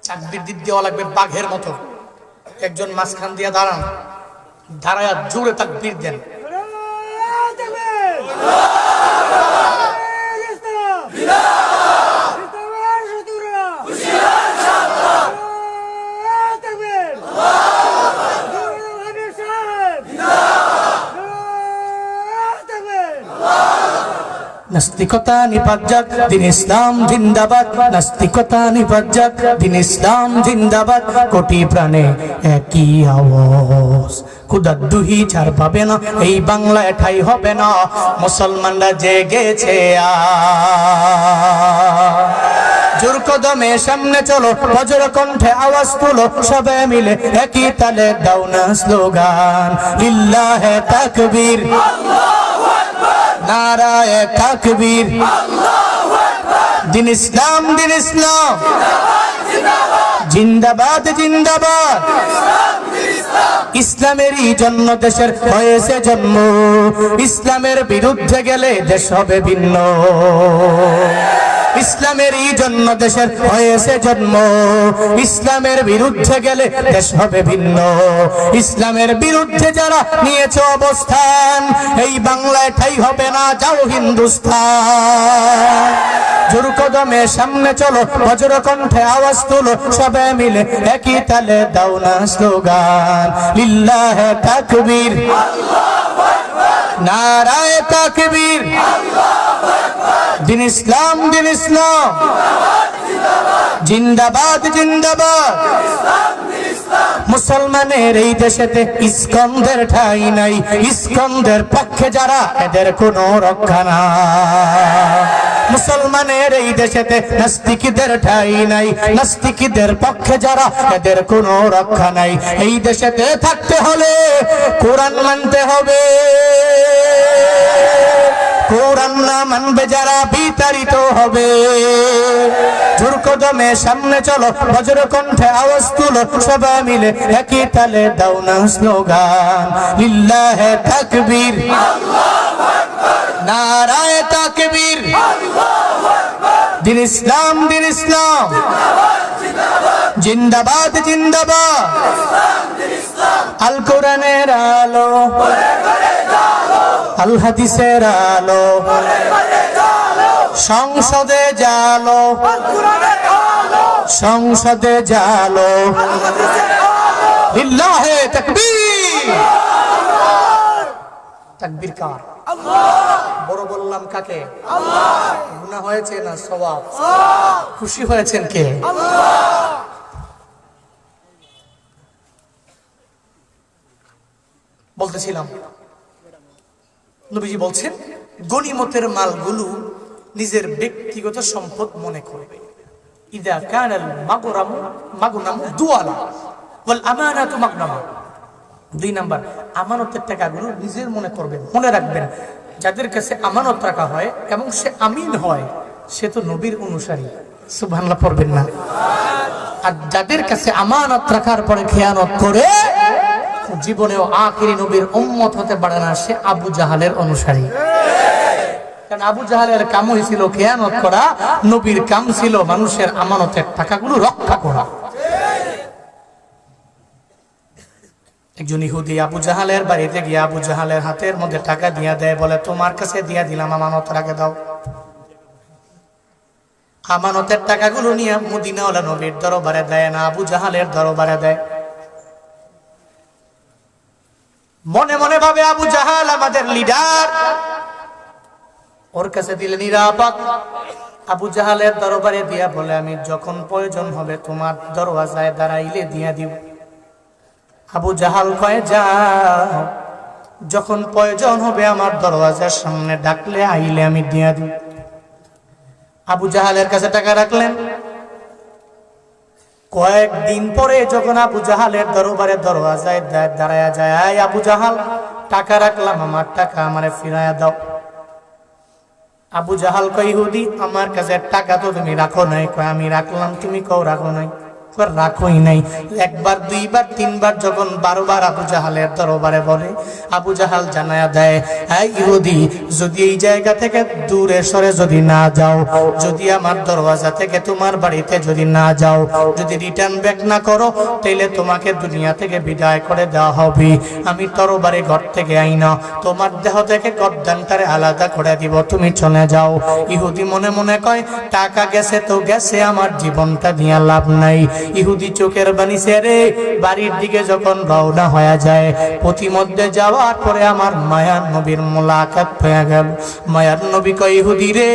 তাকবীর দিতে দেওয়া লাগবে বাঘের মতো। একজন মাঝখান দিয়ে দাঁড়ান, দাঁড়ায়া জোরে তাকবীর দেন। নাস্তিকতা নিপাত যাক, দিন ইসলাম জিন্দাবাদ। নাস্তিকতা নিপাত যাক, দিন ইসলাম জিন্দাবাদ। কোটি প্রাণে একই আওয়াজ, খুদার দুহি ছাড় পাবে না, এই বাংলায় ঠাই হবে না। মুসলমানরা জেগেছে জোর কদমে সামনে চলো, বজ্র কণ্ঠে আওয়াজ তুলো, সবাই মিলে একই তালে দাও না স্লোগান, লিল্লাহে তাকবীর, নারায়ে তাকবীর, দিন ইসলাম, দিন ইসলাম, জিন্দাবাদ, জিন্দাবাদ। ইসলামেরই জন্য দেশের হয়েছে জন্ম, ইসলামের বিরুদ্ধে গেলে দেশ হবে ভিন্ন। ইসলামেরই জন্য দেশের হয়েছে জন্ম, ইসলামের বিরুদ্ধে গেলে দেশ হবে ভিন্ন। ইসলামের বিরুদ্ধে যারা নিয়েছে অবস্থান, এই বাংলায় ঠাই হবে না, যাও হিন্দুস্তান। জোর কদমে সামনে চলো, বজ্র কণ্ঠে আওয়াজ তুলো, সবাই মিলে একই তালে দাও না স্লোগান, লিল্লাহে তাকবীর, আল্লাহু আকবার। নারায়ে তাকবীর, দিন ইসলাম দিন ইসলাম, জিন্দাবাদ জিন্দাবাদ। মুসলমানের এই দেশেতে ইস্কন্দের ঠাঁই নাই, ইস্কন্দের পক্ষে যারা এদের কোনো রক্ষা নাই। মুসলমানের এই দেশেতে নাস্তিকদের ঠাঁই নাই, নাস্তিকদের পক্ষে যারা এদের কোনো রক্ষা নাই। এই দেশেতে থাকতে হলে কোরআন মানতে হবে, কোরআন না মানবে যারা বিতাড়িত হবে। জোর কদমে সামনে চলো, বজ্র কণ্ঠে আওয়াজ তুলো, সবাই মিলে একই তালে দাও না স্লোগান, লিল্লাহে তাকবীর, নারায়ে তাকবীর, দিন ইসলাম দিন ইসলাম, জিন্দাবাদ জিন্দাবাদ। আল কোরআনের আলো, আল হাদিসের আলো, সংসদে জালো, সংসদে জালো, লিল্লাহে তাকবীর। তাকবীর কার? বড় বললাম কাকে? গুনাহ হয়েছে না সওয়াব? খুশি হয়েছেন কে? বলতেছিলাম নবীজি বলছেন গনিমতের মালগুলো নিজের ব্যক্তিগত সম্পদ মনে করবে। ইদা কানাল মাগরামু মাগনামু দুয়ালা ওয়াল আমানাতু মাগনামা। 2 নাম্বার, আমানতের টাকাগুলো নিজের মনে করবেন, মনে রাখবেন। যাদের কাছে আমানত রাখা হয় এবং সে আমিন হয়, সে তো নবীর অনুসারী। সুবহানাল্লাহ পড়বেন না? আর যাদের কাছে আমানত রাখার পরে খেয়ানত করে, জীবনেও আখিরি নবীর উম্মত হতে পারে না, সে আবু জাহালের অনুসারী। কারণ আবু জাহালের কাম হয়েছিল খেয়ানত করা, নবীর কাম ছিল মানুষের আমানতের টাকাগুলো রক্ষা করা। একজন ইহুদি আবু জাহালের বাড়িতে গিয়ে আবু জাহালের হাতের মধ্যে টাকা দিয়া দেয়, বলে তোমার কাছে দিয়া দিলাম, আমানত রাখে দাও। আমানতের টাকাগুলো নিয়ে মদিনাওয়ালা নবীর দরবারে দেয় না, আবু জাহালের দরবারে দেয়। মনে মনে ভাবে আবু জাহাল আমাদের লিডার, ওর কাছে দিলে নিরাপদ। আবু জাহালের দরবারে দিয়া বলে, আমি যখন প্রয়োজন হবে তোমার দরওয়াজায় দাঁড়াইলে দিয়া দিব। আবু জাহাল কয়, যাও, যখন প্রয়োজন হবে আমার দরওয়াজার সামনে ডাকলে আইলে আমি দিয়া দিব। আবু জাহালের কাছে টাকা রাখলেন। কয়েকদিন পরে যখন আবু জাহালের দরবারে দরওয়াজায় দাঁড়ায়া যায়, আবু জাহাল, টাকা রাখলাম, আমার টাকা আমারে ফিরাইয়া দাও। আবু জাহাল কয়, ইহুদি, আমার কাছে টাকা তো তুমি রাখো নাই। কয়, আমি রাখলাম, তুমি কও রাখো নাই। রাখোই নাই। একবার, দুইবার, তিনবার, যখন 12 বার আবু জাহালের দরবারে বলে, আবু জাহাল জানায়া দেয়, এই ইহুদি, যদি এই জায়গা থেকে দূরে সরে যদি না যাও, যদি আমার দরওয়াজা থেকে তোমার বাড়িতে যদি না যাও, যদি রিটার্ন ব্যাক না করো, তাইলে তোমাকে দুনিয়া থেকে বিদায় করে দেওয়া হবে। আমি তরবারি ঘর থেকে আইনা তোমার দেহ থেকে গর্দানটারে আলাদা করে দিব, তুমি চলে যাও। ইহুদি মনে মনে কয়, টাকা গেছে তো গেছে, আমার জীবনটা নিয়ে লাভ নাই। ইহুদি চোখের বাণী ছেড়ে বাড়ির দিকে যখন রওনা হয়ে যায়, পথিমধ্যে যাওয়ার পরে আমার মায়ার নবীর মোলাকাত হয়ে গেল। মায়ার নবী কয়, ইহুদি রে,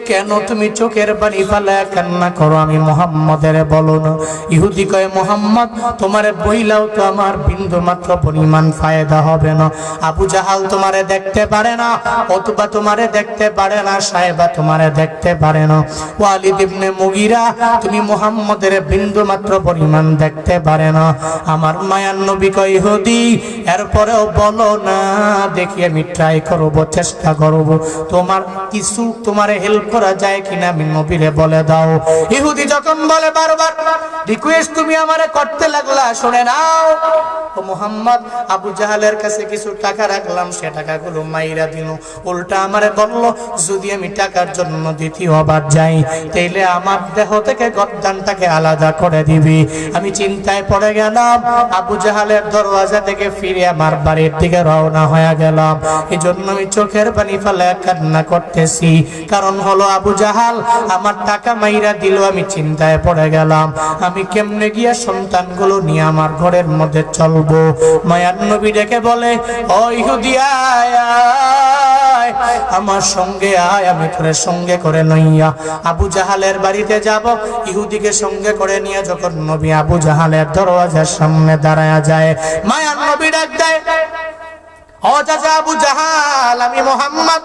কেন তুমি চোখের বাণী ফালায়া কান্না করো? আমি মুহাম্মদের বলো না। ইহুদি কয়, মুহাম্মদ তোমারে বইলাও তো আমার বিন্দু মাত্র পরিমাণ ফায়দা হবে না। আবু জাহাল তোমারে দেখতে পারে না, অথবা তোমারে দেখতে পারে না, সাহেবা তোমারে দেখতে পারে না, ওয়ালিদ ইবনে মুগিরা তুমি মুহাম্মদের বিন্দু মাত্র পরিমাণ দেখতে পারে না। আমার মায়ার নবী কয়, ইহুদি, এরপরেও বলো না, দেখি আমি ট্রাই করব, চেষ্টা করব, তোমার কিছু তোমারে হেল্প করা যায় কিনা, আমি নবীরে বলে দাও। ইহুদি যখন বলে বারবার রিকোয়েস্ট তুমি আমারে করতে লাগলা, শুনে নাও ও মুহাম্মদ, আবু জাহালের কাছে কিছু টাকা রাখলাম, সে টাকাগুলো মাইরা দিল। উল্টা আমারে বলল, যদি আমি টাকার জন্য দ্বিতীয়বার যাই, তাইলে আমার দেহ থেকে গর্দানটাকে আলাদা করে দিবে। দিবি। আমি চিন্তায় পড়ে গেলাম, আবু জাহালের দরওয়াজা থেকে ফিরে আমার বাড়ির দিকে রওনা হয়ে গেলাম। এই জন্য আমি চোখের পানি ফেলে কান্না করতেছি। কারণ হলো আবু জাহাল আমার টাকা মাইরা দিল। আমি চিন্তায় পড়ে গেলাম, আমি কেমনে গিয়া সন্তানগুলো নিয়ে আমার ঘরের মধ্যে চলবো। মায়ার নবী ডেকে বলে, ও ইহুদি আয় আয়, আমার সঙ্গে আয়, আমি তোরে সঙ্গে করে লইয়া আবু জাহালের বাড়িতে যাব। ইহুদিকে সঙ্গে করে নিয়ে যখন নবী আবু জাহালের দরওয়াজার সামনে দাঁড়ায়া যায়, মায়ার নবী ডাক দেয়, ও চাচা আবু জাহাল, আমি মুহাম্মদ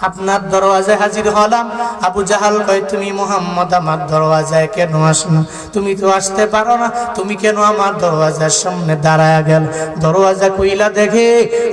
আপনার দরওয়াজায় হাজির হলাম। আবু জাহাল কয়, তুমি মুহাম্মদ আমার দরওয়াজায় কেন আসো? তুমি তো আসতে পারো না, তুমি কেন আমার দরওয়াজার সামনে দাঁড়ায়া গেল? দরওয়াজা কইলা দেখে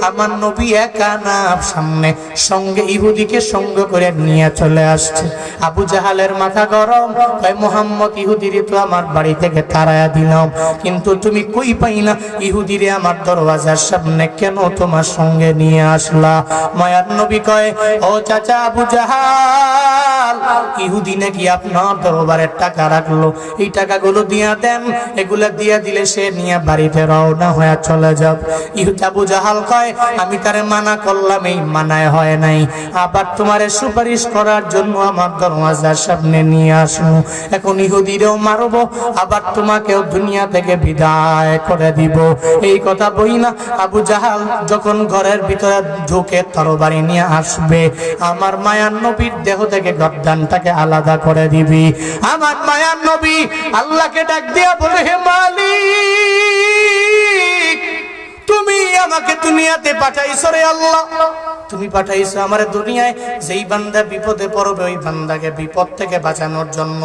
আমার নবী একা না, সামনে সঙ্গে ইহুদিকে সঙ্গে করে নিয়ে চলে আসছে। আবু জাহালের মাথা গরম, কয় মুহাম্মদ ইহুদিরে তো আমার বাড়ি থেকে তাড়ায়া দিলাম, কিন্তু তুমি কই পাই না ইহুদিরে আমার দরওয়াজার সামনে কেন তোমার সঙ্গে নিয়ে আসলা? মায়ার নবী কয়, ও চাচা আবু জাহাল, ইহুদি নাকি আপনার দরবারের টাকা রাখলো, এই টাকাগুলো দিয়া দেন, এগুলা দিয়া দিলে সে নিয়ে বাড়িতে রওনা হয়ে চলে যাব। ইহুদি আবু জাহাল কয়, আমি তারে মানা করলাম, এই মানায় হয় নাই, আবার তোমারে সুপারিশ করার জন্য আমার দরওয়াজার সামনে নিয়ে আসবো। এখন ইহুদিরেও মারবো, আবার তোমাকেও দুনিয়া থেকে বিদায় করে দিব। এই কথা বই না আবু জাহাল যখন ঘরের ভিতরে ঢুকে তরবারি নিয়ে আসবে, আমার মায়ার নবীর দেহ থেকে গর্দানটাকে আলাদা করে দিবি। আমার মায়ার নবী আল্লাহকে ডাক দিয়া বলে, হে মালিক, তুমি আমাকে দুনিয়াতে পাঠাইছো রে আল্লাহ, তুমি পাঠাইছো আমার দুনিয়ায়। যেই বান্দা বিপদে পড়বে ওই বান্দাকে বিপদ থেকে বাঁচানোর জন্য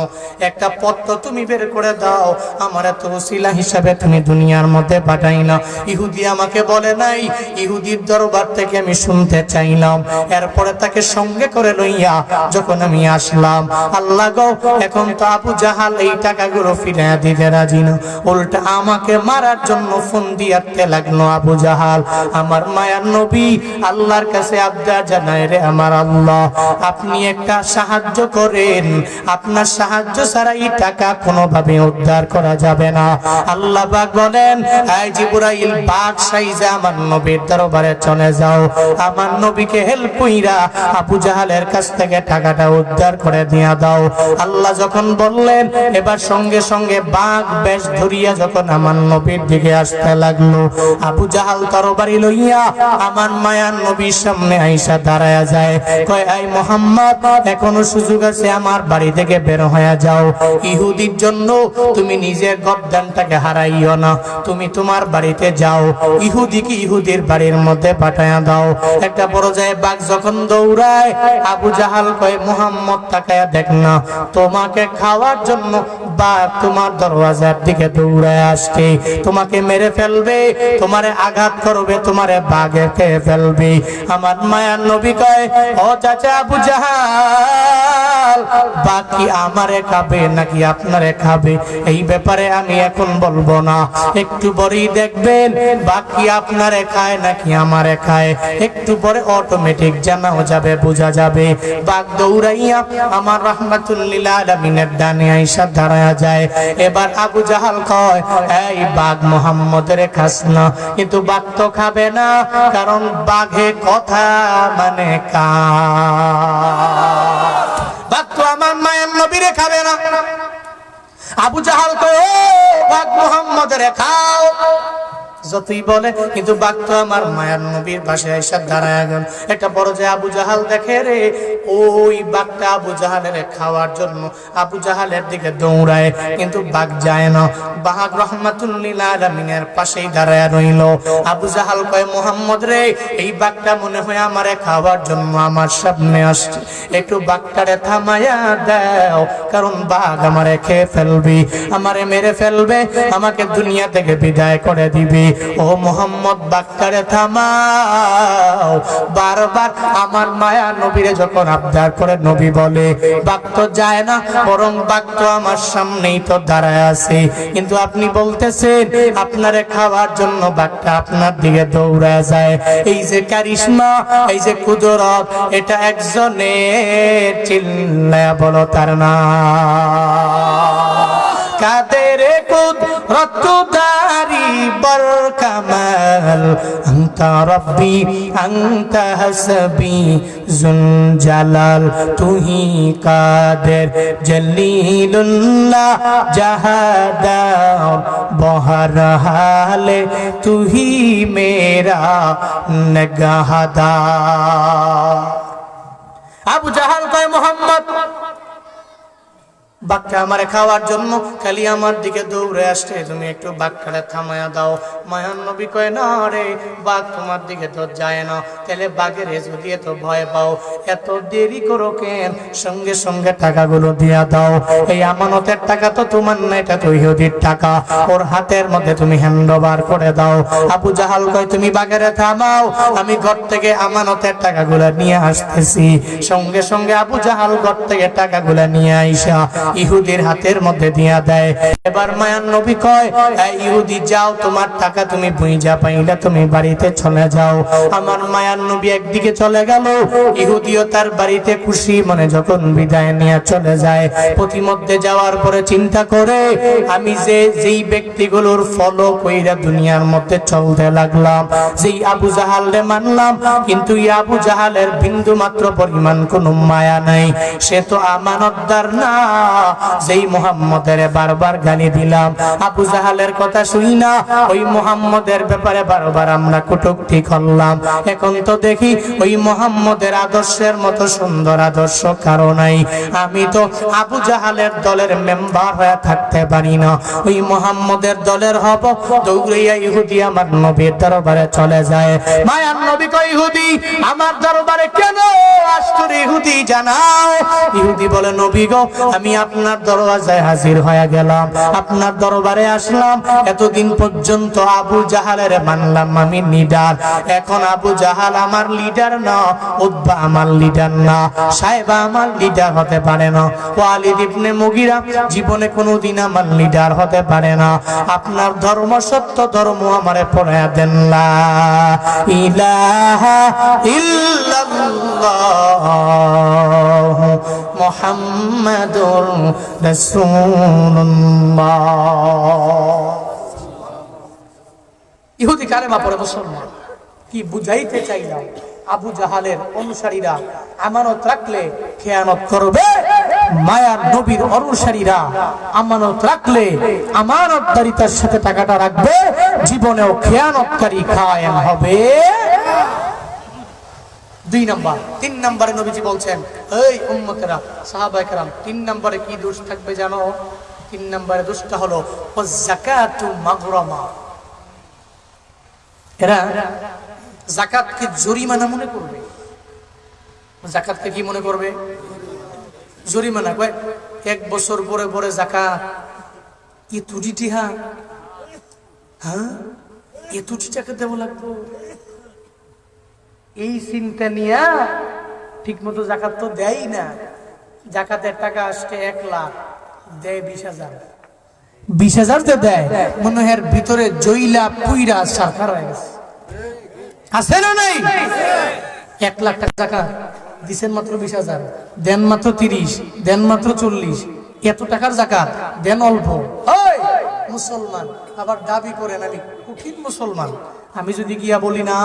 একটা পথ তো তুমি বের করে দাও। আমার এত ওসিলা হিসাবে তুমি দুনিয়ার মধ্যে পাঠাই না। ইহুদি আমাকে বলে নাই, ইহুদির দরবার থেকে আমি শুনতে চাইলাম। এরপরে তাকে সঙ্গে করে লইয়া যখন আমি আসলাম, আল্লাহ গো, এখন তো আবু জাহাল এই টাকাগুলো ফিরে দিতে রাজি না, উল্টা আমাকে মারার জন্য ফোন দিতে লাগলো আবু জাহাল। আমার মায়ার নবী আল্লাহর কাছে আবদার জানায়, রে আমার আল্লাহ, আপনি একটা সাহায্য করেন, আপনার সাহায্য ছাড়া এই টাকা কোনোভাবে উদ্ধার করা যাবে না। আল্লাহ পাক বলেন, এই জিবরাইল, বাঘ সাইজা আমার নবীর দরবারে চলে যাও, আমার নবীকে হেল্প কইরা আবু জাহালের কাছ থেকে টাকাটা উদ্ধার করে দিয়া দাও। আল্লাহ যখন বললেন, এবার সঙ্গে সঙ্গে বাঘ বেশ ধরিয়া যখন আমার নবীর দিকে আসতে লাগলো, আবু জাহাল তরবারি লইয়া আমার মায়ার নবীর সামনে আইসা দাঁড়ায়া যায়, কয়, এই মুহাম্মদ, এখনো সুযোগ আছে, আমার বাড়ি থেকে বের হয়ে যাও। ইহুদির জন্য তুমি নিজের গর্দানটাকে হারাইও না, তুমি তোমার বাড়িতে যাও, ইহুদিকে ইহুদির বাড়ির মধ্যে পাঠায়া দাও। একটা পর্যায়ে বাঘ যখন দৌড়ায়, আবু জাহাল কয়, মুহাম্মদ তাকায়া দেখ না, তোমাকে খাওয়ার জন্য বাঘ তোমার দরওয়াজার দিকে দৌড়ায় আসছে, তোমাকে মেরে ফেলবে, তোমারে আঘাত করবে, তোমারে বাঘে খেয়ে ফেলবে। আমার মায়ার নবী কয়, ও চাচা আবু জাহাল, বাকি আমারে খাবে নাকি আপনারে খাবে এই ব্যাপারে আমি এখন বলবো না, একটু পরেই দেখবেন বাকি আপনারে খায় নাকি আমারে খায়, একটু পরে অটোমেটিক জানাও যাবে, বোঝা যাবে। বাঘ দৌড়াইয়া আমার রাহমাতুল লিল আলামিনের ডানে আইসা দাঁড়ায়া যায়। এবার আবু জাহাল কয়, এই বাঘ মুহাম্মদের খাস না, কিন্তু বাঘ তো খাবে না, কারণ বাঘে কথা মানে বাঘ তো আমার মায়ের নবীরে খাবে না। আবু জাহাল কয়, ও বাঘ মুহাম্মদের খাও, যতই বলে, কিন্তু বাঘ তো আমার মায়ার নবীর পাশে এসে দাঁড়ায় গেল। একটা বড় যে আবু জাহাল দেখে রে, ওই বাঘটা আবু জাহালের খাওয়ার জন্য আবু জাহালের দিকে দৌড়ায়, কিন্তু বাঘ যায় না। বাঘ রাহমাতুল লিল আলামিনের পাশেই দাঁড়ায় রইল। আবু জাহাল কয়, মুহাম্মদ রে, এই বাঘটা মনে হয় আমারে খাওয়ার জন্য আমার সামনে আসছে, একটু বাঘটারে থামায়া দাও, কারণ বাঘ আমারে খেয়ে ফেলবি, আমারে মেরে ফেলবে, আমাকে দুনিয়া থেকে বিদায় করে দিবি। ও মুহাম্মদ, বাঘটারে থামাও। বারবার আমার মায়া নবীরে যখন আবদার করে, নবী বলে, বাঘ তো যায় না, বরং বাঘ তো আমার সামনেই তো দাঁড়ায় আছে, কিন্তু আপনি বলতেছেন আপনারে খাওয়ার জন্য বাঘটা আপনার দিকে দৌড়ায় যায়। এই যে কারিশমা, এই যে কুদরত, এটা একজনের, চিল্লায়া বলো তার নাম। কাদের কুদরত দারি বর কামাল আনতা রব্বি আনতা হাসবি জুল জালাল তুহি কাদের জলিলুল্লাহ জাহাদার বহরহালে তুহি মেরা নগাহদার। আবু জাহাল কয় মোহাম্মদ বাঘটা আমার খাওয়ার জন্য খালি আমার দিকে দৌড়ে আসছে, তুমি একটু বাঘটারে থামায়া দাও। মায়ান নবী কয় না রে, বাঘ তোমার দিকে তো যায় না, তাহলে বাঘের যদি এত ভয় পাও এত দেরি করো কেন? সঙ্গে সঙ্গে টাকাগুলো দিয়া দাও। এই আমানতের টাকা তো তোমার না, এটা তো ইহুদির টাকা, ওর হাতের মধ্যে তুমি হ্যান্ড ওভার করে দাও। আবু জাহাল কয় তুমি বাঘের থামাও, আমি ঘর থেকে আমানতের টাকাগুলো নিয়ে আসতেছি। সঙ্গে সঙ্গে আবু জাহাল ঘর থেকে টাকাগুলো নিয়ে আইসা ইহুদির হাতের মধ্যে দিয়া দেয়। এবার মায়ান নবী কয় ইহুদি যাও, তোমার টাকা তুমি বুঝা পাইলা, তুমি বাড়িতে চলে যাও। আমার মায়ান নবী একদিকে চলে গেল, ইহুদিও তার বাড়িতে খুশি মনে যখন বিদায় নিয়ে চলে যায়। প্রতিমধ্যে যাওয়ার পরে চিন্তা করে আমি যেই ব্যক্তিগুলোর ফলো কইরা দুনিয়ার মধ্যে চলতে লাগলাম, যেই আবু জাহালরে মানলাম, কিন্তু এই আবু জাহালের বিন্দু মাত্র পরিমাণ কোনো মায়া নাই, সে তো আমানতদার না। যেই মুহাম্মদের বারবার গালি দিলাম, আবু জাহালের কথা শুনি না, ওই মুহাম্মদের ব্যাপারে বারবার আমরা কটূক্তি করলাম। এখন তো দেখি ওই মুহাম্মদের আদর্শের মতো সুন্দর আদর্শ কারো নাই। আমি তো আবু জাহালের দলের মেম্বার হয়ে থাকতে পারি না, ওই মুহাম্মদের দলের হব। দৌড়াইয়া ইহুদি আমার নবীর দরবারে চলে যায়। মায়ার নবী কয় ইহুদি আমার দরবারে কেন আসছো রে ইহুদি, জানাও। ইহুদি বলে নবী গো, আমি আপনার দরওয়াজায় হাজির হয়ে গেলাম, আপনার দরবারে আসলাম। এতদিন পর্যন্ত আবু জাহালের মানলাম আমি লিডার, এখন আবু জাহাল আমার লিডার না, উতবা আমার লিডার না, সাহেবা আমার লিডার হতে পারে না, ওয়ালিদ ইবনে মুগিরা জীবনে কোনোদিন আমার লিডার হতে পারে না। আপনার ধর্ম সত্য ধর্ম আমারে পড়ায়া দেন, লা ইলাহা ইল্লাল্লাহ মুহাম্মাদুর রাসূলুল্লাহ। ইহুদি কালেমা পড়ে মুসলমান। কি বুঝাইতে চাইলাম? আবু জাহালের অনুসারীরা আমানত রাখলে খেয়ানত করবে, মায়ার নবীর অনুসারীরা আমানত রাখলে আমানতদারিতার সাথে টাকাটা রাখবে, জীবনেও খেয়ানতকারী কায়েম হবে। 2 নাম্বার। 3 নম্বরে নবীজি বলছেন এই উম্মতেরা সাহাবায়ে কেরাম 3 নম্বরে কি দোষ থাকবে জানো? 3 নম্বরে দোষটা হলো যাকাতু মাগরামা। এরা যাকাতকে জরিমানা মনে করবে। যাকাতকে কি মনে করবে? জরিমানা। কয় 1 বছর পরে পরে যাকাত কি তুটিটি, হ্যাঁ এ তুটি টাকা দেব লাগবে, এই চিন্তা নিয়ে ঠিক মতো জাকাত তো দেয় না। জাকাতের টাকা আসছে 1 লাখ, দেয় 20,000। 20,000 দেয়, মনে হয় ভিতরে জইলা পুইরা সরকার হয়ে গেছে। আছে না নাই? 1 লাখ টাকা জাকাত দিছেন মাত্র 20,000, দেন মাত্র 30, দেন মাত্র 40। এত টাকার জাকাত দেন অল্প। ওই মুসলমান আবার দাবি করেন আমি কঠিন মুসলমান। আমি যদি গিয়া বলি না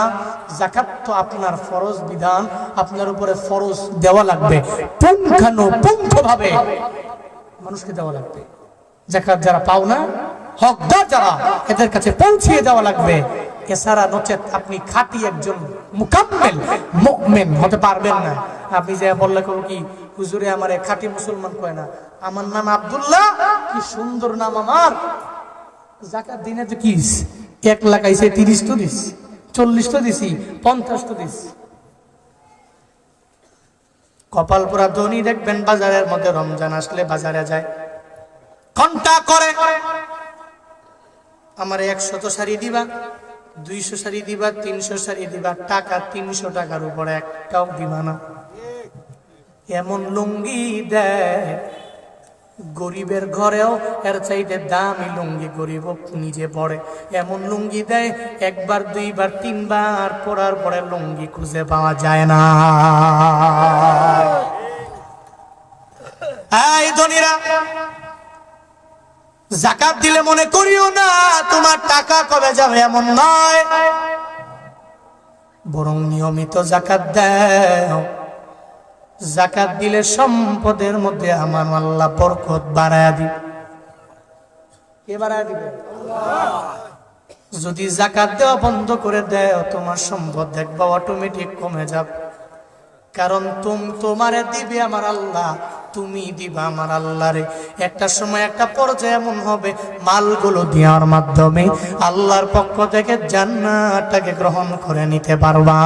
যাকাত তো আপনার ফরজ বিধান, আপনার উপরে ফরজ দেওয়া লাগবে, পুঙ্খানুপুঙ্খভাবে মানুষকে দেওয়া লাগবে। যাকাত যারা পাও না, হকদার যারা, এদের কাছে পৌঁছিয়ে দেওয়া লাগবে। এছাড়া নচেত আপনি খাঁটি একজন মুকাম্মেল মুমিন হতে পারবেন না। আপনি যে বললে কব কি হুজুরে আমারে খাঁটি মুসলমান কয় না, আমার নাম আব্দুল্লাহ, কি সুন্দর নাম আমার। যাকাত দিনে তো কি 1 লাখ আইছে, 30 তো দিস, 40 তো দিছি, 50 তো দিস। কপাল পুরা ধনী দেখবেন বাজারের মধ্যে রমজান আসলে বাজারে যায়, ঘন্টা করে আমার 100 শাড়ি দিবা, 200 শাড়ি দিবা, 300 শাড়ি দিবা, টাকা 300 টাকার উপরে একটাও দিবা না। এমন লুঙ্গি দেয় গরিবের ঘরেও এর চাইতে দামি লুঙ্গি গরিব নিজে পড়ে। এমন লুঙ্গি দেয় 1 বার 2 বার 3 বার পরার পরে লুঙ্গি খুঁজে পাওয়া যায় না। এই ধনীরা যাকাত দিলে মনে করিও না তোমার টাকা কবে যাবে, এমন নয়, বরং নিয়মিত যাকাত দাও। যাকাত দিলে সম্পদের মধ্যে আমার আল্লাহ বরকত বাড়ায় দিবে। কে বাড়ায় দিবে? যদি যাকাত দেওয়া বন্ধ করে দেও তোমার সম্পদ দেখবা অটোমেটিক কমে যাবে। কারণ তোমারে দিবে আমার আল্লাহ, তুমি দিবা আমার আল্লাহরে। একটা সময় একটা পর্যায়ে এমন হবে মালগুলো দেওয়ার মাধ্যমে আল্লাহর পক্ষ থেকে জান্নাতটাকে গ্রহণ করে নিতে পারবা।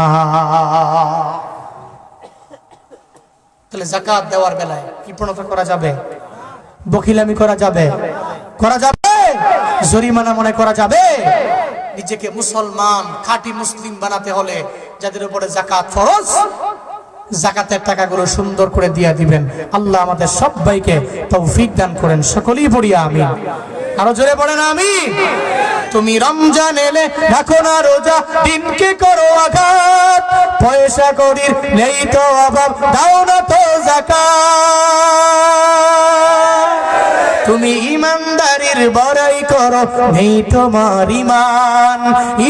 তাহলে যাকাত দেওয়ার বেলায় কৃপণতা করা যাবে, বখিলামি করা যাবে, করা যাবে, জরিমানা মনে করা যাবে। নিজেকে মুসলমান খাঁটি মুসলিম বানাতে হলে যাদের উপরে যাকাত ফরজ, যাকাতের টাকাগুলো সুন্দর করে দিয়ে দিবেন। আল্লাহ আমাদের সবাইকে তৌফিক দান করেন। সকলেই পড়ি আমিন। আরো জোরে পড়েন আমিন। তুমি রমজান এলে রাখো না রোজা, দিনকে করো আঘাত, পয়সা করির নেই তো অভাব, দাও না তো যাকাত। তুমি ইমানদারির বড়াই করো নেই তোমার ইমান,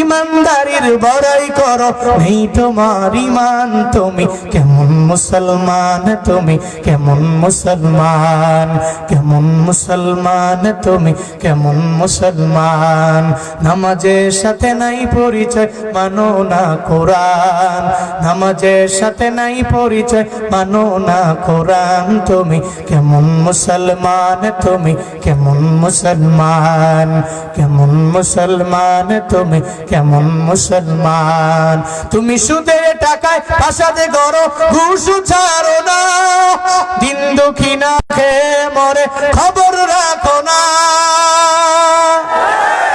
ইমানদারির বড়াই করো নেই তোমার ইমান। তুমি কেমন মুসলমান, তুমি কেমন মুসলমান, কেমন মুসলমান, তুমি কেমন মুসলমান। নামাজের সাথে নাই পরিচয় মানো না কোরআন, নামাজের সাথে নাই পরিচয় মানো না কোরআন। তুমি কেমন মুসলমান, তুমি কেমন মুসলমান, কেমন মুসলমান, তুমি কেমন মুসলমান। তুমি সুদের টাকায় ফাসাদে গড়ো, ঘুষ ছাড়ো না, দিন দুঃখী না খেয়ে মরে খবর রাখো না।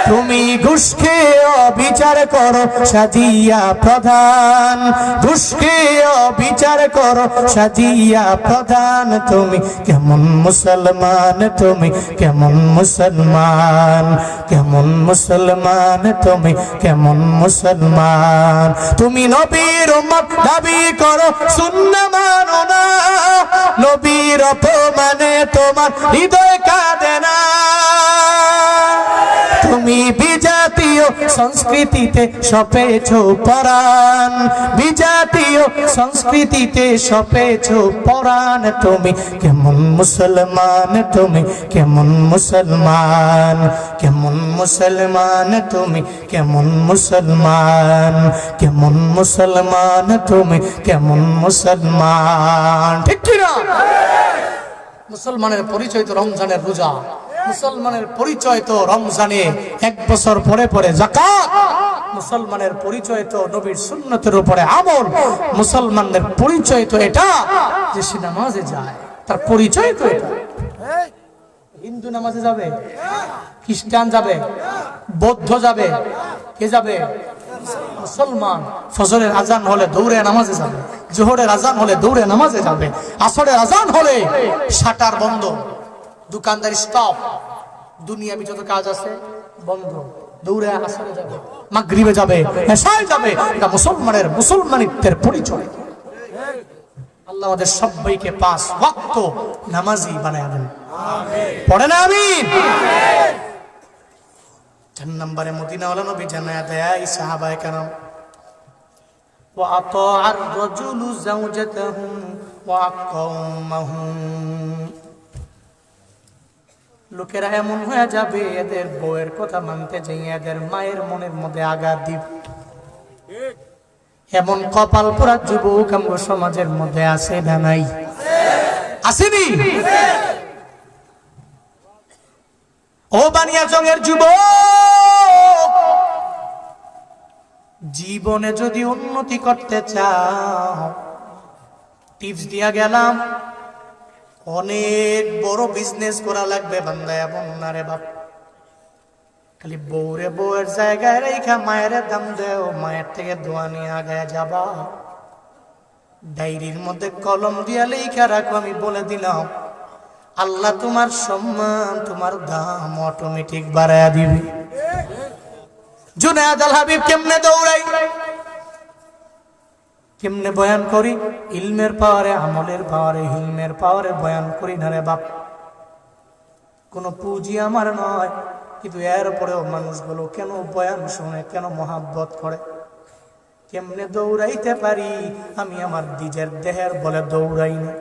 তুমি ঘুষ খেয়ে বিচার করো সাজিয়া প্রধান, ঘুষ খেয়ে বিচার করো সাজিয়া প্রধান। তুমি কেমন মুসলমান, তুমি কেমন মুসলমান, কেমন মুসলমান, তুমি কেমন মুসলমান। তুমি নবীর উম্মত দাবি করো সুন্নাহ মানো না, নবীর অপমানে তোমার হৃদয় কাঁদে না। তুমি বিজাতীয় সংস্কৃতিতে সপেছ পরাণ, বিজাতীয় সংস্কৃতিতে সপেছ পরাণ। তুমি কেমন মুসলমান, তুমি কেমন মুসলমান, কেমন মুসলমান, তুমি কেমন মুসলমান, কেমন মুসলমান, তুমি কেমন মুসলমান। ঠিক কি না? মুসলমানের পরিচয় তো রমজানের রোজা, মুসলমানের পরিচয় তো রমজানে এক বছর পরে পরে যাকাত, মুসলমানের পরিচয় তো নবীর সুন্নতের উপরে আমল, মুসলমানের পরিচয় তো এটা যে সে নামাজে যায়, তার পরিচয় তো এটা। হিন্দু নামাজে যাবে, খ্রিস্টান যাবে, বৌদ্ধ যাবে, কে যাবে? মুসলমান। ফজরের আজান হলে দৌড়ে নামাজে যাবে, জোহরের আজান হলে দৌড়ে নামাজে যাবে, আসরের আজান হলে শাটার বন্ধ, দোকানদার স্টপ, দুনিয়াবি যত কাজ আছে বন্ধ, দৌড়ে আসরে যাবে, মাগরিবে যাবে, এশায় যাবে। এটা মুসলমানের মুসলমানিত্বের পরিচয়। আল্লাহ আমাদের সবাইকে 5 ওয়াক্ত নামাজি বানায় দেন। পড়েন আমিন। 4 নম্বরে মদিনা ওয়ালা নবী জানায়া দেয় সাহাবায়ে কেরাম, ওয়া আতাআর রাজুলু যাওজাতাহু ওয়া আকামাহু। লোকেরা এমন হয়ে যাবে এদের বউয়ের কথা মানতে যাই এদের মায়ের মনের মধ্যে আঘাত দিব। এমন কপাল পোড়া যুবক আমগো সমাজের মধ্যে আছে না নাই? আসেনি? ও বানিয়াচংয়ের যুবক, জীবনে যদি উন্নতি করতে চাও, টিপস দিয়া গেলাম, অনেক বড় বিজনেস করা লাগবে বান্দা। এমন না রে বাপ, খালি বউরে বউয়ের জায়গায় রেখা মায়ের দাম দেও, মায়ের থেকে দোয়া নিয়ে আগায় যাবা। ডায়েরির মধ্যে কলম দিয়া লেখা রাখো, আমি বলে দিলাম আল্লাহ তোমার সম্মান, তোমার দাম অটোমেটিক বাড়ায়া দিবে। জুনায়েদ আল হাবিব কেমনে দৌড়াই, কেমনে বয়ান করি? ইলমের পাওয়ারে, আমলের পাওয়ারে, হিলমের পাওয়ারে বয়ান করি না রে বাপ। কোনো পুঁজি আমার নয়, কিন্তু এরপরেও মানুষগুলো কেন বয়ান শুনে, কেন মহাব্বত করে? কেমনে দৌড়াইতে পারি আমি আমার নিজের দেহের বলে দৌড়াই না।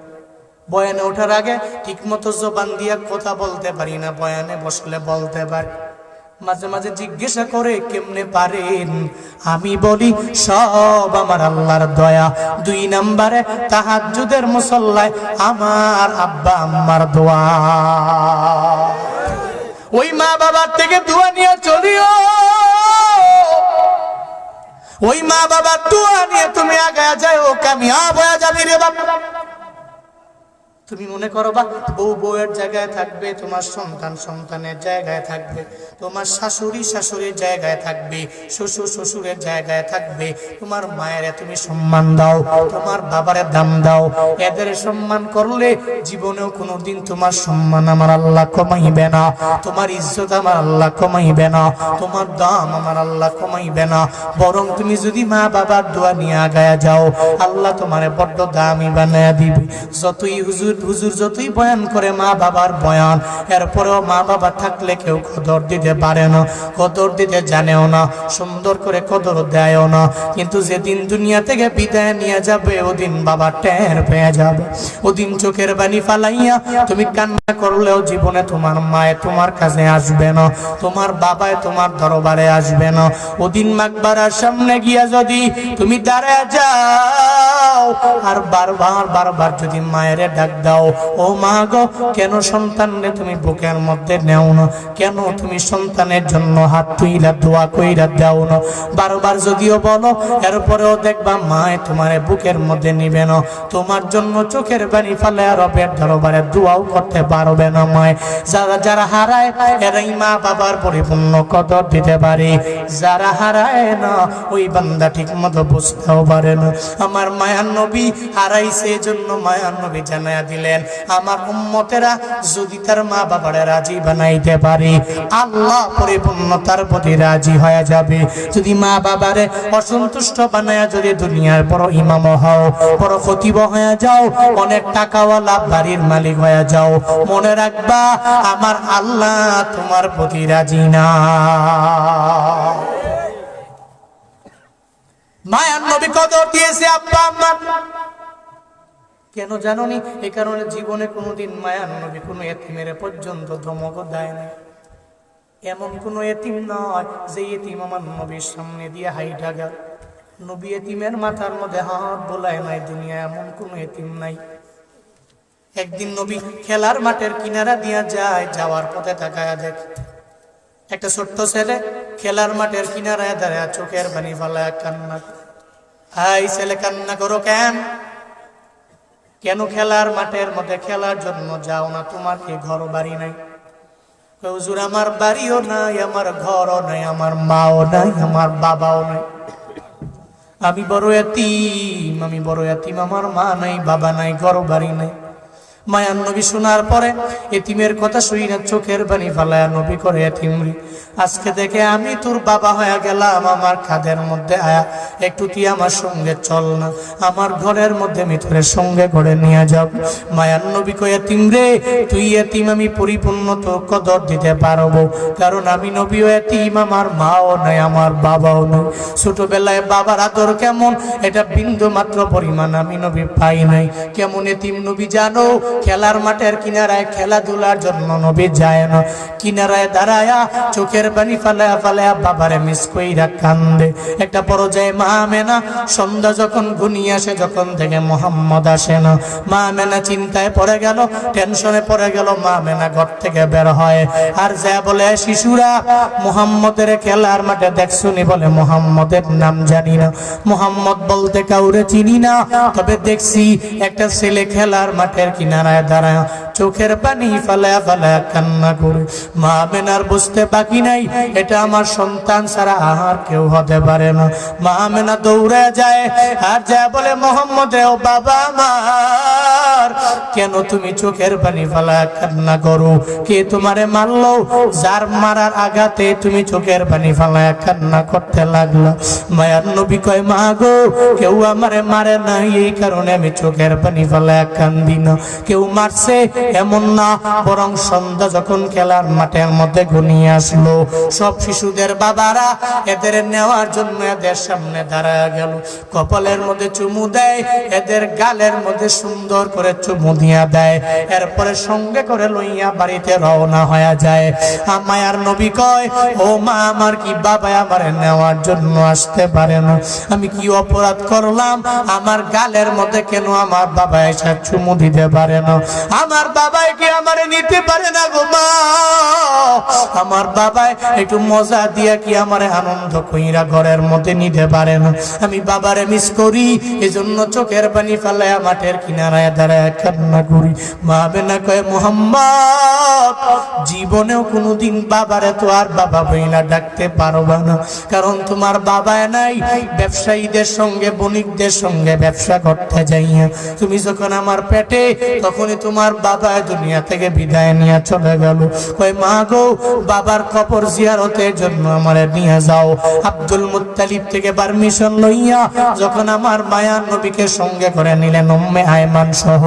বয়ানে ওঠার আগে ঠিক মতো জবান দিয়া কথা বলতে পারি না, বয়ানে বসলে বলতে পারি। মাঝে মাঝে জিজ্ঞাসা করে কেমনে পারেন? আমি বলি সব আমার আল্লাহর দয়া। 2 নম্বরে তাহাজ্জুদের মুসল্লায় আমার আব্বা আম্মার দোয়া। ওই মা বাবার থেকে দোয়া নিয়ে চলিও, ওই মা বাবার দোয়া নিয়ে তুমি আগায় যাও, কামিয়াব হয়ে যাবি রে বাবা। তুমি মনে করো বা বউ বউয়ের জায়গায় থাকবে, তোমার সন্তান সন্তানের জায়গায় থাকবে, তোমার শাশুড়ি শাশুড়ির জায়গায় থাকবে, শ্বশুর শ্বশুরের জায়গায় থাকবে। তোমার মায়েরে তুমি সম্মান দাও, তোমার বাবারে দাম দাও। এদের সম্মান করলে জীবনেও কোনোদিন তোমার সম্মান আমার আল্লাহ কমাইবে না, তোমার ইজ্জত আমার আল্লাহ কমাইবে না, তোমার দাম আমার আল্লাহ কমাইবে না। বরং তুমি যদি মা বাবার দোয়া নিয়ে আগায়া যাও, আল্লাহ তোমারে বড্ড দামি বানায়া দিবে। যতই হুজুর যতই বয়ান করে মা বাবার বয়ান, এরপরেও মা বাবা থাকলে কেউ কদর দিতে পারে না, কদর দিতে জানেও না, সুন্দর করে কদর দেয়ও না। কিন্তু যেদিন দুনিয়া থেকে বিদায় নিয়ে যাবে, ওদিন বাবা টের পেয়ে যাবে। ওদিন চোখের পানি ফালাইয়া তুমি কান্না করলেও জীবনে তোমার মায়ে তোমার কাছে আসবে না, তোমার বাবায় তোমার দরবারে আসবে না। ওদিন মাকবারার সামনে গিয়া যদি তুমি দাঁড়ায় যাও আর বারবার বারবার যদি মায়ের ডাক দাও, ও মা গো, কেন সন্তানরে তুমি বুকের মধ্যে নেও না? কেন তুমি সন্তানের জন্য হাত তুইলা দোয়া কইরা দাও না? বারবার যদিও বলো, এরপরেও দেখবা মায়ে তোমারে বুকের মধ্যে নিবে না, তোমার জন্য চোখের পানি ফেলে রবের দরবারে দোয়াও করতে পারবে না। মায়ে যারা যারা হারায়, এরাই মা বাবার পরিপূর্ণ কদর দিতে পারে। যারা হারায় না, ওই বান্দা ঠিক মতো বুঝতেও পারে না। আমার মায়ার নবী হারাইছে, এজন্য মায়ার নবী জানায়া দিলেন, আমার উম্মতেরা যদি তার মা বাবারে রাজি বানাইতে পারে, আল্লাহ পরিপূর্ণতার প্রতি রাজি হয়ে যাবে। যদি মা বাবারে অসন্তুষ্ট বানায়া যদি দুনিয়ার বড় ইমাম হও, বড় খতিব হয়ে যাও, অনেক টাকাওয়ালা বাড়ির মালিক হয়ে যাও, মনে রাখবা আমার আল্লাহ তোমার প্রতি রাজি না। মায়ার নবী কদর দিয়েছে আব্বা আম্মা। কেন জানোনি? এই কারণে জীবনে কোনোদিন মায়ার নবী কোনো এতিমের পর্যন্ত ধমক দেয় না। এমন কোনো এতিম নয় যে এতিম আমার নবীর সামনে দিয়ে হাইটা গেল, নবী এতিমের মাথার মধ্যে হাত বোলায় নাই। দুনিয়া এমন কোনো এতিম নাই। একদিন নবী খেলার মাঠের কিনারা দিয়া যায়, যাওয়ার পথে তাকায়া দেখে একটা ছোট্ট ছেলে খেলার মাঠের কিনারায় দাঁড়ায় চোখের পানি ফেলায় কান্না। হাই ছেলে, কান্না করো কেন? কেন খেলার মাঠের মধ্যে খেলার জন্য যাও না? তোমার কি ঘর বাড়ি নাই? হুজুর, আমার বাড়িও নাই, আমার ঘরও নাই, আমার মাও নাই, আমার বাবাও নাই, আমি বড় এতিম, আমি বড় এতিম, আমার মা নাই, বাবা নাই, ঘর বাড়ি নাই। মায়ার নবী শোনার পরে এতিমের কথা শুই না চোখের পানি ফেলায় নবী করে, এতিমরি আজকে থেকে আমি তোর বাবা হয়ে গেলাম, আমার কাঁধের মধ্যে আয়া একটু তুই আমার সঙ্গে চল না, আমার ঘরের মধ্যে আমি তোর সঙ্গে করে নিয়ে যাব। মায়ার নবী কয়, এতিম রে, তুই এতিম, আমি পরিপূর্ণ তোর কদর দিতে পারবো, কারণ আমি নবীও এতিম, আমার মাও নাই, আমার বাবাও নাই। ছোটবেলায় বাবার আদর কেমন, এটা বিন্দু মাত্র পরিমাণ আমি নবী পাই নাই। কেমন এতিম নবী জানো? খেলার মাঠের কিনারায় খেলাধুলার জন্য নবী যায় না, কিনারায় দাঁড়ায়া চোখের পানি ফালায়া ফালায়া বাবারে মিস কইরা কান্দে। একটা পর্যায়ে মা আমেনা সন্ধ্যা যখন ঘনিয়ে আসে, যখন থেকে মোহাম্মদ আসে না, মা আমেনা চিন্তায় পড়ে গেল, টেনশনে পড়ে গেল। মা আমেনা ঘর থেকে বের হয় আর যা বলে, শিশুরা মোহাম্মদের খেলার মাঠে দেখছুনি? বলে, মোহাম্মদের নাম জানি না, মোহাম্মদ বলতে কাউরে চিনি না, তবে দেখছি একটা ছেলে খেলার মাঠের কিনারায় দাঁড়ায় চোখের পানি ফালায়া ফালায়া কান্না করে। মা আমেনার বুঝতে বাকি নাই, এটা আমার সন্তান ছাড়া আর কেউ হতে পারে না। মা আমেনা দৌড়ে যায় আর যা বলে, মোহাম্মদ রে, ও বাবা আমার, কেন তুমি চোখের পানি ফালায়া কান্না করো? কে তোমারে মারলো? যার মারার আঘাতে তুমি চোখের পানি ফালায়া কান্না করতে লাগলো। মায়ার নবী কয়, মা গো, কেউ আমারে মারে নাই, এই কারণে আমি চোখের পানি ফালায়া কান্দি না। কেউ মারছে, এমন না, বরং সন্ধ্যা যখন খেলার মাঠের মধ্যে ঘনিয়ে আসলো, সব শিশুদের বাবারা এদের নেওয়ার জন্য এদের সামনে দাঁড়ায় গেল। কপালের মধ্যে চুমু দেয়, এদের গালের মধ্যে সুন্দর করে চুমু দিয়া দেয়, এরপরে সঙ্গে করে লইয়া বাড়িতে রওনা হয়ে যায়। মায়ার নবী কয়, ও মা আমার, কি বাবা আমার নেওয়ার জন্য আসতে পারে না? আমি কি অপরাধ করলাম? আমার গালের মধ্যে কেন আমার বাবা এসে চুমু দিতে পারে না? আমার বাবাই কি আমার নিতে পারে না গো মা? আমার বাবাই একটু মজা দিয়া কি আমার আনন্দ কইরা ঘরের মধ্যে নিতে পারে না? আমি বাবারে মিস করি, এজন্য চোখের পানি ফেলায় মাঠের কিনারায় দাঁড়ায় কান্না করি। মা বেনা কয়, মুহাম্মদ, জীবনেও কোনোদিন বাবারে তো আর বাবা বইলা ডাকতে পারবা না, কারণ তোমার বাবা নাই। ব্যবসায়ীদের সঙ্গে, বণিকদের সঙ্গে ব্যবসা করতে যাইয়া তুমি যখন আমার পেটে, তখনই তোমার বাবা দুনিয়া থেকে বিদায় নিয়ে চলে গেল। কয়, মা গো, বাবার কবর জিয়ারতের জন্য আমারে নিয়ে যাও। আব্দুল মুত্তালিব থেকে পারমিশন লইয়া যখন আমার মায়ার নবীকে সঙ্গে করে নিলেন, উম্মে আয়মান সহ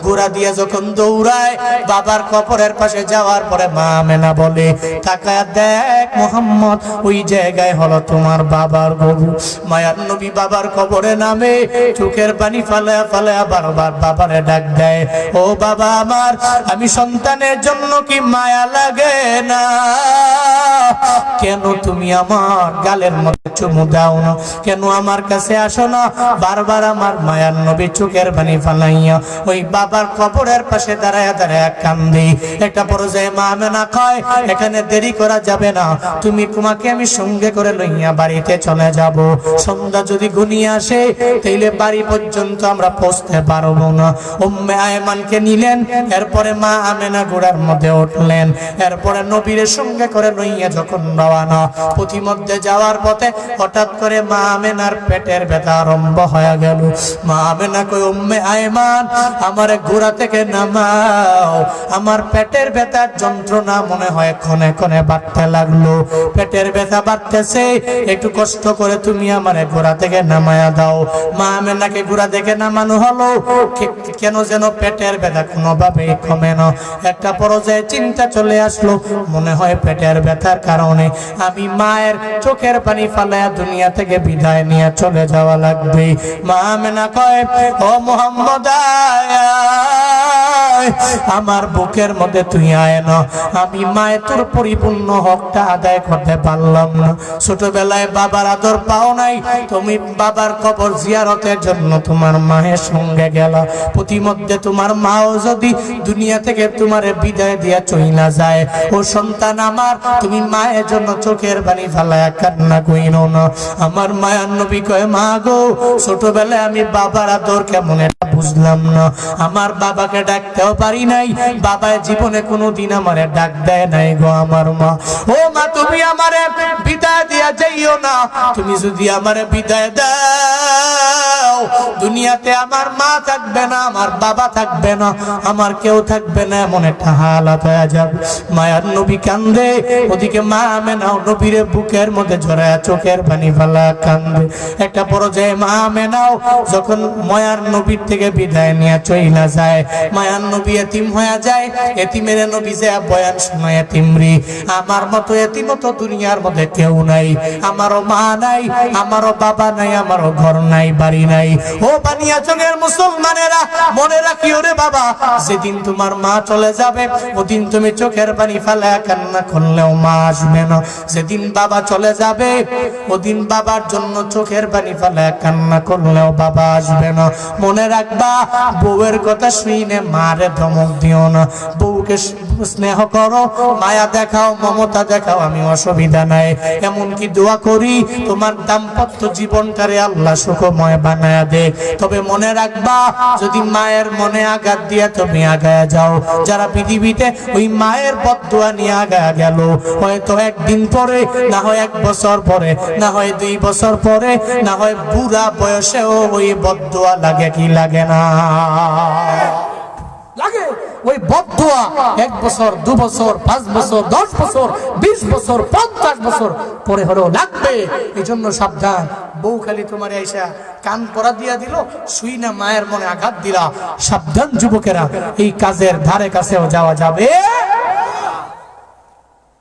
ঘোড়া দিয়ে যখন দৌড়ায় বাবার কবরের পাশে যাওয়ার পরে মা আমেনা বলে, তাকায়া দেখ মুহাম্মদ, ওই জায়গায় হলো তোমার বাবার কবর। মায়ার নবী বাবার কবরে নামে, চোখের পানি ফালায়া ফালায়া বারবার বাবারে ডাক দেয়, ও বাবা আমার, আমি সন্তানের জন্য কি মায়া লাগে না? কেন তুমি আমার গালের মধ্যে চুমু দাও না? কেন আমার কাছে আসো না? বারবার আমার মায়ার নবী চোখের পানি ফালাইয়া ওই বাবার কবরের পাশে দাঁড়ায়া দাঁড়ায়া কান্দে। একটা পর্যায়ে মা আমেনা কয়, এখানে দেরি করা যাবে না, তোমাকে আমি সঙ্গে করে লইয়া বাড়িতে চলে যাব। সন্ধ্যা যদি ঘনিয়ে আসে তাইলে বাড়ি পর্যন্ত আমরা পৌঁছতে পারবো না। উম্মে আয়মানকে নিলেন, এরপরে মা আমেনা ঘোড়ার মধ্যে উঠলেন, এরপরে নবীর সঙ্গে করে লইয়া যখন রওনা, পথিমধ্যে যাওয়ার পথে হঠাৎ করে মা আমেনার পেটের ব্যথা আরম্ভ হয়ে গেল। মা আমেনা কই, উম্মে আয়মান, আমার ঘোড়া থেকে নামাও, আমার পেটের ব্যথার যন্ত্রণা মনে হয় ক্ষণে ক্ষণে বাড়তে লাগলো। পেটের ব্যথা বাড়তেছে, একটু কষ্ট করে তুমি আমারে ঘোড়া থেকে নামায়া দাও। মা আমেনাকে ঘোড়া থেকে নামানো হলো, কেন যেন পেটের ব্যথা কোনোভাবেই কমে না। একটা পর্যায়ে চিন্তা চলে আসলো, মনে হয় পেটের ব্যথার কারণে আমি মায়ের চোখের পানি ফালায়া দুনিয়া থেকে বিদায় নিয়ে চলে যাওয়া লাগবে। মা আমেনা কয়, ও মুহাম্মদ, আমার বুকের মধ্যে তুই আয় না, আমি মায়ের তোর পরিপূর্ণ হকটা আদায় করতে পারলাম না। ছোটবেলায় বাবার আদর পাও নাই, তুমি বাবার কবর জিয়ারতের জন্য তোমার মায়ের সঙ্গে গেলা, প্রতিমধ্যে তোমার মাও যদি দুনিয়া থেকে তোমারে বিদায় দিয়া চইলা যায়, ও সন্তান আমার, তুমি মায়ের জন্য চোখের পানি ফালায়া কান্না কইরো না। আমার মায়ার নবী কয়, মা গো, ছোটবেলায় আমি বাবার আদর কেমন এটা বুঝলাম না, আমার বাবাকে ডাকতেও পারি নাই, বাবা জীবনে কোনোদিন আমারে ডাক দেয় নাই গো আমার মা। ও মা, তুমি আমারে বিদায় দিয়া যাইও না, তুমি যদি আমারে বিদায় দাও, দুনিয়াতে আমার মা থাকবে না, আমার বাবা থাকবে না, আমার কেউ থাকবে না, এমন একটা হালাত হয়ে যাবে। মায়ার নবী কান্দে, ওদিকে মা আমেনা নবীর বুকের মধ্যে জড়ায়া চোখের পানি ফেলা কান্দে। একটা পর্যায়ে মা আমেনাও যখন মায়ার নবীর থেকে বিদায় নিয়ে চইলা যায়, মায়ার নবী এতিম হয়ে যায়। এতিমের নবী যে বয়ান শোনায়, এতিমরি, আমার মতো এতিম তো দুনিয়ার মধ্যে কেউ নাই, আমারও মা নাই, আমারও বাবা নাই, আমারও ঘর নাই, বাড়ি নাই। ও বানিয়াচঙের মুসলমানেরা, মনে রাখিও রে বাবা, যেদিন তোমার মা চলে যাবে, ওদিন তুমি চোখের পানি ফেলায়া কান্না করলেও মা আসবে না। যেদিন বাবা চলে যাবে, ওদিন বাবার জন্য চোখের পানি ফেলায়া কান্না করলেও বাবা আসবে না। মনে রাখবা, বউয়ের কথা শুনে মারে ধমক দিও না, বউকে স্নেহ করো, মায়া দেখাও, মমতা দেখাও, আমি অসুবিধা নাই। এমনকি দোয়া করি তোমার দাম্পত্য জীবনটারে আল্লাহ সুখময় বানায়া দে। তবে মনে রাখবা, যদি মায়ের মনে আঘাত দিয়া তুমি আগায়া যাও, যারা পৃথিবীতে ওই মায়ের বদদুয়া নিয়ে আগায়া গেল, হয়তো একদিন পরে, না হয় 1 বছর পরে, না হয় 2 বছর পরে, না হয় বুড়া বয়সেও ওই বদদুয়া লাগে কি লাগে না? লাগে। ওই বদদুয়া 1 বছর, 2 বছর, 5 বছর, 10 বছর, 20 বছর, 50 বছর পরে হলেও লাগবে। এই জন্য সাবধান। বউ খালি তোমার আইসা কান পরা দিয়া দিল, শুই না মায়ের মনে আঘাত দিলা। সাবধান যুবকেরা, এই কাজের ধারে কাছেও যাওয়া যাবে।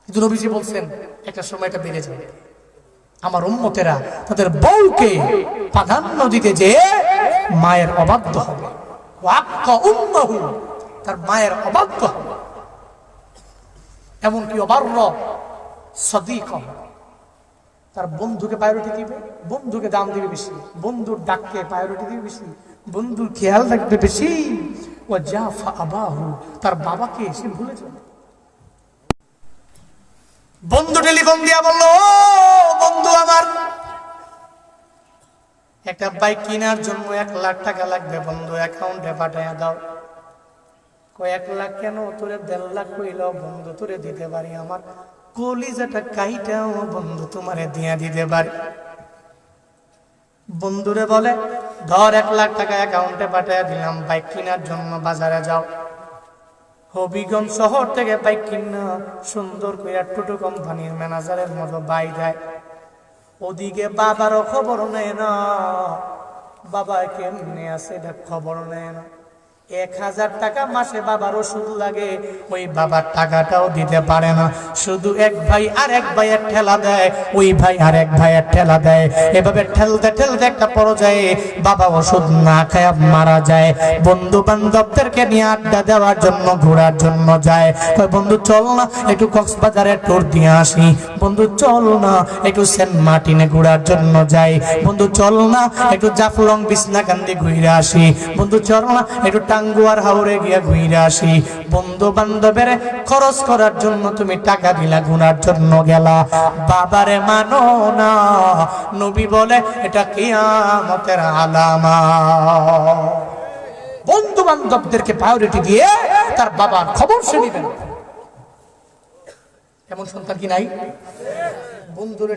কিন্তু নবীজি বলছেন একটা সময় এটা বেড়ে যাবে। আমার উম্মতেরা তাদের বউকে প্রাধান্য দিতে যে মায়ের অবাধ্য হবে, তার মায়ের অবাধ্য হবে। এমনকি অবার্য সদিক, তার বন্ধুকে প্রায়োরিটি দিবে, বন্ধুকে দাম দিবে বেশি, বন্ধুর ডাককে প্রায়োরিটি দিবে বেশি, বন্ধুর খেয়াল রাখবে বেশি। ও জাফা আবাহু, তার বাবাকে সে ভুলে যাবে। বন্ধু টেলিফোন দিয়া বললো, বন্ধু আমার একটা বাইক কেনার জন্য 1 লাখ টাকা লাগবে, বন্ধু অ্যাকাউন্টে পাঠাইয়া দাও। কয় 1 লাখ কেন, তোরে 1.5 লাখ কইল, বন্ধু তোরে দিতে পারি, আমার কলিজাটা কাইটাও বন্ধু তোমারে দিয়া দিতে পারি। বন্ধুরে বলে, ধর 1 লাখ টাকা অ্যাকাউন্টে পাঠাইয়া দিলাম, বাইক কেনার জন্য বাজারে যাও। হবিগঞ্জ শহর থেকে বাইক কিনা সুন্দর করে টোটো কোম্পানির ম্যানেজারের মতো বাই দেয়। ওদিকে বাবারও খবর নেয় না, বাবা কেমনে আছে এটা খবর নেয় না। 1000 টাকা মাসে বাবার ওষুধ লাগে, ওই বাবার টাকাটাও দিতে পারে না। শুধু এক ভাই আর এক ভাইয়ের ঠেলা দেয়, ওই ভাই আর এক ভাইয়ের ঠেলা দেয়। এভাবে ঠেলতে ঠেলতে একটা পর্যায়ে বাবা ওষুধ না খায় মারা যায়। বন্ধু বান্ধবদেরকে নিয়ে আড্ডা দেওয়ার জন্য, ঘোরার জন্য যায়। বন্ধু চল না একটু কক্সবাজারে ট্যুর দিয়ে আসি, বন্ধু চল না একটু সেন্ট মার্টিনে ঘোরার জন্য যাই, বন্ধু চল না একটু জাফলং বিছনাকান্দি ঘুরে আসি, বন্ধু চল না একটু টাঙ্গুয়ার হাওরে গিয়া ঘুরে আসি। বন্ধু বান্ধবের খরচ করার জন্য তুমি টাকা দিলা, ঘোরার জন্য গেলা, বাবারে মানো না। নবী বলে এটা কিয়ামতের আলামত। বন্ধু বান্ধবদেরকে প্রায়োরিটি দিয়ে তার বাবার খবর সে নিবেন। এমন সন্তান কি নাই? বন্ধুরে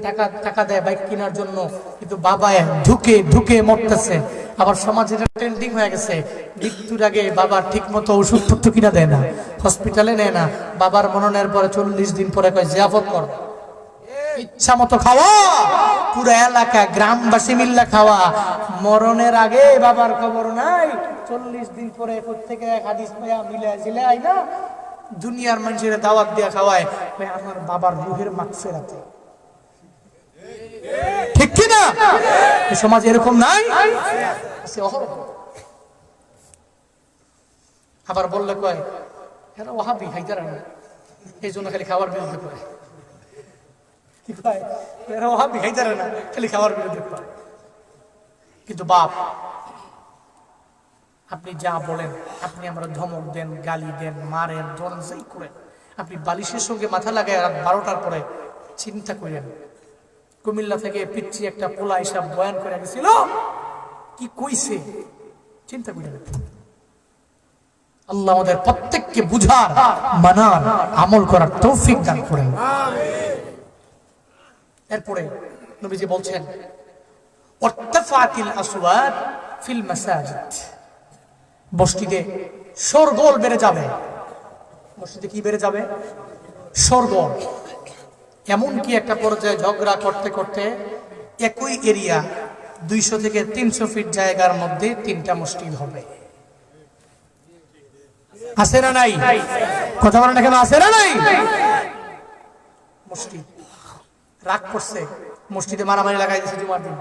টাকা দেয় বাইক কেনার জন্য, কিন্তু বাবা ঢুকে ঢুকে মরতেছে। আবার সমাজে ট্রেন্ডিং হয়ে গেছে, মৃত্যুর আগে বাবার ঠিক মতো ওষুধপত্র কিনা দেয় না, হসপিটালে নেয় না। বাবার মরণের পরে 40 দিন পরে কয় জিয়াফত কর, ইচ্ছা মতো খাওয়া, পুরো এলাকা গ্রামবাসী মিল্লা খাওয়া। মরণের আগে বাবার খবর নাই, 40 দিন পরে প্রত্যেকে এক হাদিস পাইয়া মিলে জিলে আই না, দুনিয়ার মানুষের দাওয়াত দিয়া খাওয়ায়, আমার বাবার রুহের মাগফিরাতে। ঠিক কি না? সমাজ এরকম নাই? আবার বললে কয় এরা ওয়াহাবি খাইতারা না, এই জন্য খালি খাওয়ার বিরুদ্ধে কয়। কি কয়? এরা ওয়াহাবি খাইতারা না, খালি খাওয়ার বিরুদ্ধে কয়। কিন্তু বাপ, আপনি যা বলেন, আপনি আমরা ধমক দেন, গালি দেন, মারেন, ধরেন, যাই করেন, আপনি বালিশের সঙ্গে মাথা লাগায় রাত 12টার পরে চিন্তা করেন। কুমিল্লা থেকে পিচ্ছি একটা পোলা হিসাব বয়ান করে গেছিল, কি কইছে চিন্তা করেন। আল্লাহ আমাদের প্রত্যেককে বুঝার, মানার, আমল করার তৌফিক দান করেন। এরপরে নবীজি বলছেন, ওয়াত্তাফাতিল আসওয়াত ফিল মাসাজিদ, মসজিদে শোরগোল বেড়ে যাবে। মসজিদে কি বেড়ে যাবে? শোরগোল। এমন কি একটা পর্যায়ে ঝগড়া করতে করতে একই এরিয়া 200 থেকে 300 ফিট জায়গার মধ্যে 3টা মসজিদ হবে। আছে না নাই? কথা বলেন না কেন? আছে না নাই? মসজিদ রাগ করছে, মসজিদে মারামারি লাগাই দিয়েছে। জুমার দিন,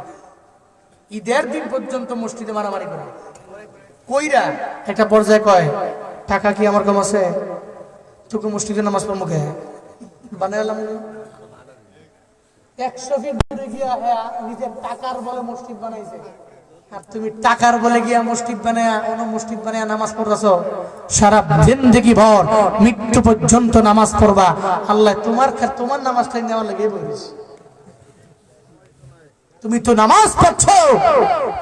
ঈদের দিন পর্যন্ত মসজিদে মারামারি করে কইরা একটা পর্যায়ে কয়, টাকা কি আমার কম আছে, তোকে মসজিদে নামাজ পড়বো কে বানাইলাম। 100 ফিট দূরে গিয়া নিজের টাকার বলে মসজিদ বানাইছে, আর তুমি টাকার বলে গিয়া মসজিদ বানায়া অন্য মসজিদ বানায়া নামাজ পড়তেছো। সারা জিন্দেগি ভর মৃত্যু পর্যন্ত নামাজ পড়বা, আল্লাহ তোমার নামাজটাই নেওয়ার লাগে বলিস। তুমি তো নামাজ পড়ছো,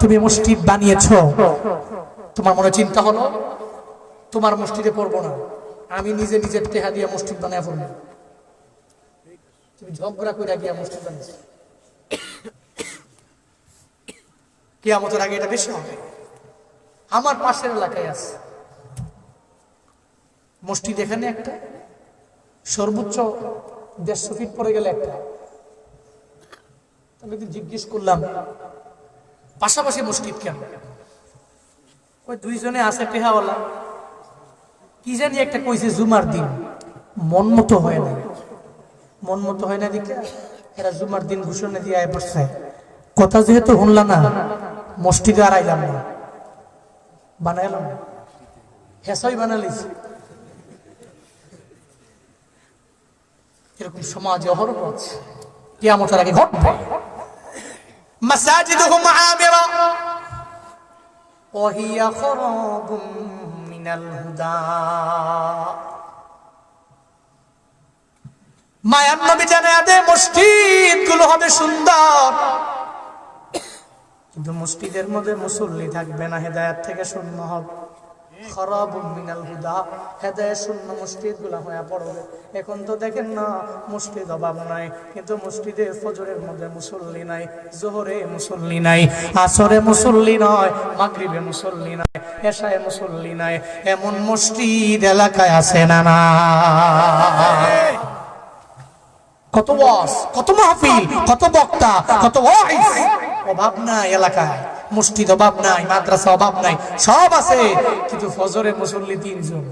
তুমি মসজিদ বানিয়েছো। তোমার মনে চিন্তা হলো তোমার মসজিদে পড়বো না, আমি নিজে নিজের টেহা দিয়ে মসজিদ বানায় পড়বো। তুমি ঝগড়া করে গিয়া মসজিদ বানিয়েছো। কিয়ামতের আগে এটা বেশি হবে। আমার পাশের এলাকায় আছে মসজিদ, এখানে একটা সর্বোচ্চ 150 ফিট পরে গেলে একটা, আমি জিজ্ঞেস করলাম পাশাপাশি মসজিদ কেন? ওই দুইজনে আছে টেহাওয়ালা, কি জানি একটা কইছে জুমার দিন, মন মতো হয় না, মন মতো হয় না দিকে এরা জুমার দিন ঘোষণা দিয়ে আয় পড়ছে। কথা যেহেতু শুনলা না, মসজিদে আর আইলাম না, বানাইলাম না, হেসই বানালিস। এরকম সমাজে অহরহ আছে, কিয়ামতের আগে ঘটবে। মাসাজিদুহুম আমিরা ওয়া হিয়া খরাবুম মিনাল হুদা। মায়ার নবী জানায়া দেয় মসজিদ গুলো হবে সুন্দর, কিন্তু মসজিদের মধ্যে মুসল্লি থাকবে না, হেদায়েত থেকে শূন্য হবে। খরাবুম মিনাল হুদা, হেদায়েত শূন্য মসজিদ গুলা হয়ে পড়বে। এখন তো দেখেন না মসজিদ অভাব নাই, কিন্তু মসজিদে ফজরের মধ্যে মুসল্লি নাই, জোহরে মুসল্লি নাই, আসরে মুসল্লি নয়, মাগরিবে মুসল্লি নাই, এশায়ে মুসল্লি নাই। এমন মসজিদ এলাকায় আছে না? না, কত ওয়াজ, কত মাহফিল, কত বক্তা, কত ওয়াইজ, অভাব নাই এলাকায়। মসজিদ অভাব নাই, মাদ্রাসা অভাব নাই, সব আছে, কিন্তু ফজরে মুসল্লি 3 জন।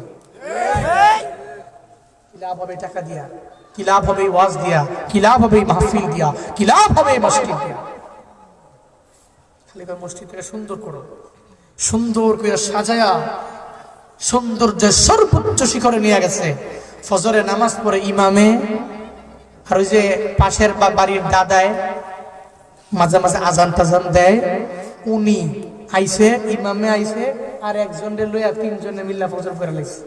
কি লাভ হবে টাকা দিয়া? কি লাভ হবে ওয়াজ দিয়া? কি লাভ হবে মাহফিল দিয়া? কি লাভ হবে মসজিদ দিয়া? খালি মসজিদটাকে সুন্দর করো, সুন্দর করে সাজায়া সৌন্দর্যের সর্বোচ্চ শিখরে নিয়ে গেছে। ফজরে নামাজ পড়ে ইমামে, আর ওই যে পাশের বাড়ির দাদায় মাঝে মাঝে আজান টাজান দেয়, উনি আইছে, ইমামে আইছে, আর একজনের লইয়া 3 জনে মিল্লা ফজর করে লাইছে।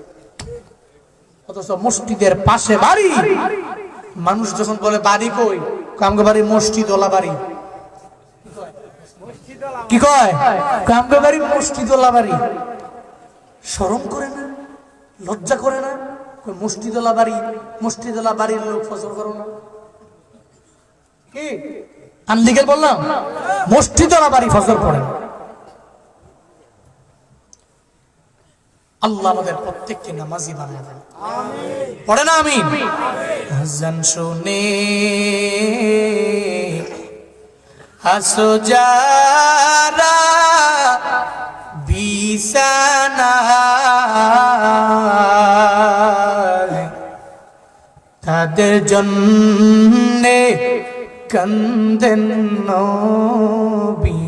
অথচ মসজিদের পাশে বাড়ি। মানুষ যখন বলে বাড়ি কই, আমগো বাড়ি মসজিদ ওলা বাড়ি। কি কয়? আমগো বাড়ি মসজিদ ওলা বাড়ি। শরম করে না? লজ্জা করে না? মসজিদ ওলা বাড়ি, মসজিদ ওলা বাড়ির লোক ফজর করো না? কি আনলিগেল বললাম? মসজিদ ওলা বাড়ি ফজর পড়ে। আল্লাহ আমাদের প্রত্যেককে নামাজি বানায় দেন, পড়ে না আমিন। আযান শুনে হাসো যারা বিছানায়, তাদের জন্যে কান্দেন নবী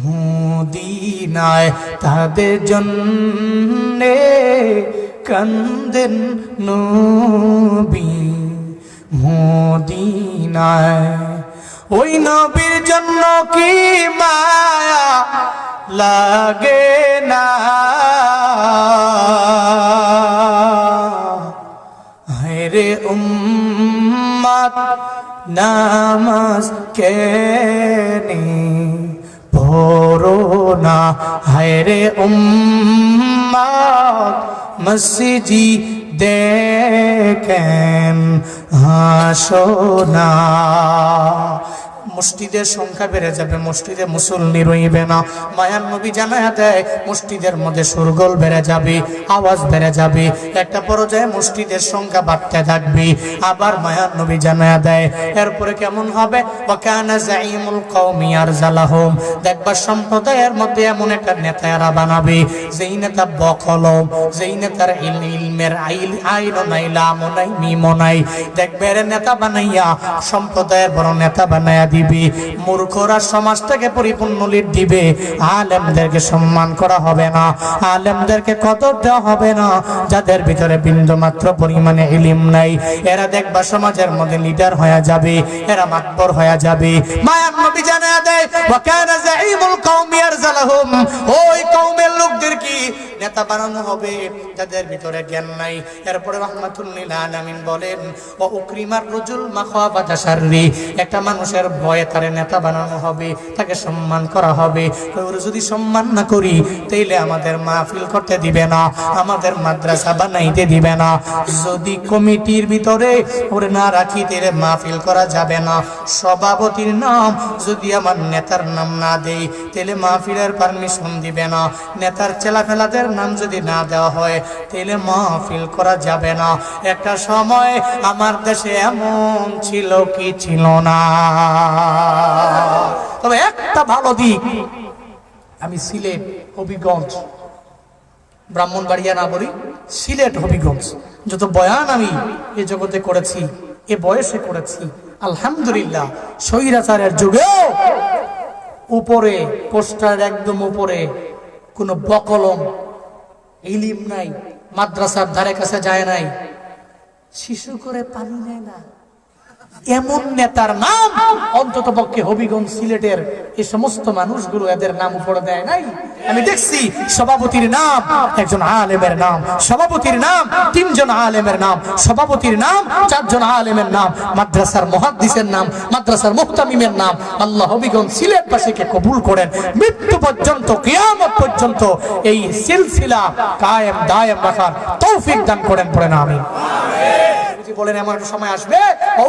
মদিনায়, তাদের জন্যে কান্দেন নবী মদিনায়। ওই নবীর জন্য কি মায়া লাগে না, হায়রে উম্মত নামাজ কেনে পড়ো না, হায়রে উম্মত মসজিদে কেন হাসো না। মসজিদের সংখ্যা বেড়ে যাবে, মসজিদে মুসল্লি রইবে না। মায়ার নবী জানায়া দেয় মসজিদের মধ্যে শোরগোল বেড়ে যাবে, আওয়াজ বেড়ে যাবে, একটা পর্যায়ে মসজিদের সংখ্যা বাড়তে থাকবে। আবার মায়ার নবী জানায়া দেয় এরপরে কেমন হবে? ওয়াকানা যাইমুল কওমি আরজালাহুম, দেখবা সম্প্রদায়ের মধ্যে এমন একটা নেতা এরা বানাবে, যেই নেতা বখলম, যেই নেতার ইলমের আইনও নাই, লামও নাই, মিমও নাই। দেখবে এর নেতা বানাইয়া সম্প্রদায়ের বড় নেতা বানাইয়া দিবে। মূর্খরা সমাজ থেকে পরিপূর্ণ লিড দিবে। আলেমদেরকে সম্মান করা হবে না, আলেমদেরকে কদর দেওয়া হবে না। যাদের ভিতরে বিন্দু মাত্র পরিমাণে ইলম নাই, এরা দেখবা সমাজের মধ্যে লিডার হয়ে যাবে, এরা মাতবর হয়ে যাবে। মায়ার নবী জানায়া দেয় ওয়াকানা যাইমুল কওমি আরজালাহুম, ওই কওমের লোকদের কি নেতা বানানো হবে যাদের ভিতরে জ্ঞান নাই। এরপরে রাহমাতুল লিল আলামিন বলেন ওয়া উকরিমার রাজুল মাখাফাতা শাররি, একটা মানুষের ভয়ে তারে নেতা বানানো হবে, তাকে সম্মান করা হবে। ওর যদি সম্মান না করি তাইলে আমাদের মাহফিল করতে দিবে না, আমাদের মাদ্রাসা বানাইতে দিবে না। যদি কমিটির ভিতরে ওরে না রাখি তাইলে মাহফিল করা যাবে না। সভাপতির নাম যদি আমার নেতার নাম না দেই তাইলে মাহফিলের পারমিশন দিবে না। নেতার চেলাফেলাদের নাম যদি না দেওয়া হয় তাইলে মাহফিল করা যাবে না। একটা সময় আমার দেশে এমন ছিল কি ছিল না? তবে একটা ভালো দিক, আমি সিলেট, হবিগঞ্জ, ব্রাহ্মণবাড়িয়া না বলি, সিলেট হবিগঞ্জ যত বয়ান আমি এ জগতে করেছি, এ বয়সে করেছি, আলহামদুলিল্লাহ স্বৈরাচারের যুগেও উপরে পোস্টার একদম উপরে কোনো বকলম ইলিম নাই, মাদ্রাসার ধারে কাছে যায় নাই, শিশু করে পানি নেয় না, এমন নেতার নাম অন্তত পক্ষে হবিগঞ্জ সিলেটের এই সমস্ত মানুষগুলো এদের নাম উপরে দেয় নাই। আমি দেখছি সভাপতির নাম একজন আলেমের নাম, সভাপতির নাম 3 জন আলেমের নাম, সভাপতির নাম 4 জন আলেমের নাম, মাদ্রাসার মুহাদ্দিসের নাম, মাদ্রাসার মুহতামিমের নাম। আল্লাহ হবিগঞ্জ সিলেটবাসীকে কবুল করেন, মৃত্যু পর্যন্ত কিয়ামত পর্যন্ত এই সিলসিলা কায়েম দায়েম রাখার তৌফিক দান করেন, পড়েন আমিন। বলেন এমন একটা সময় আসবে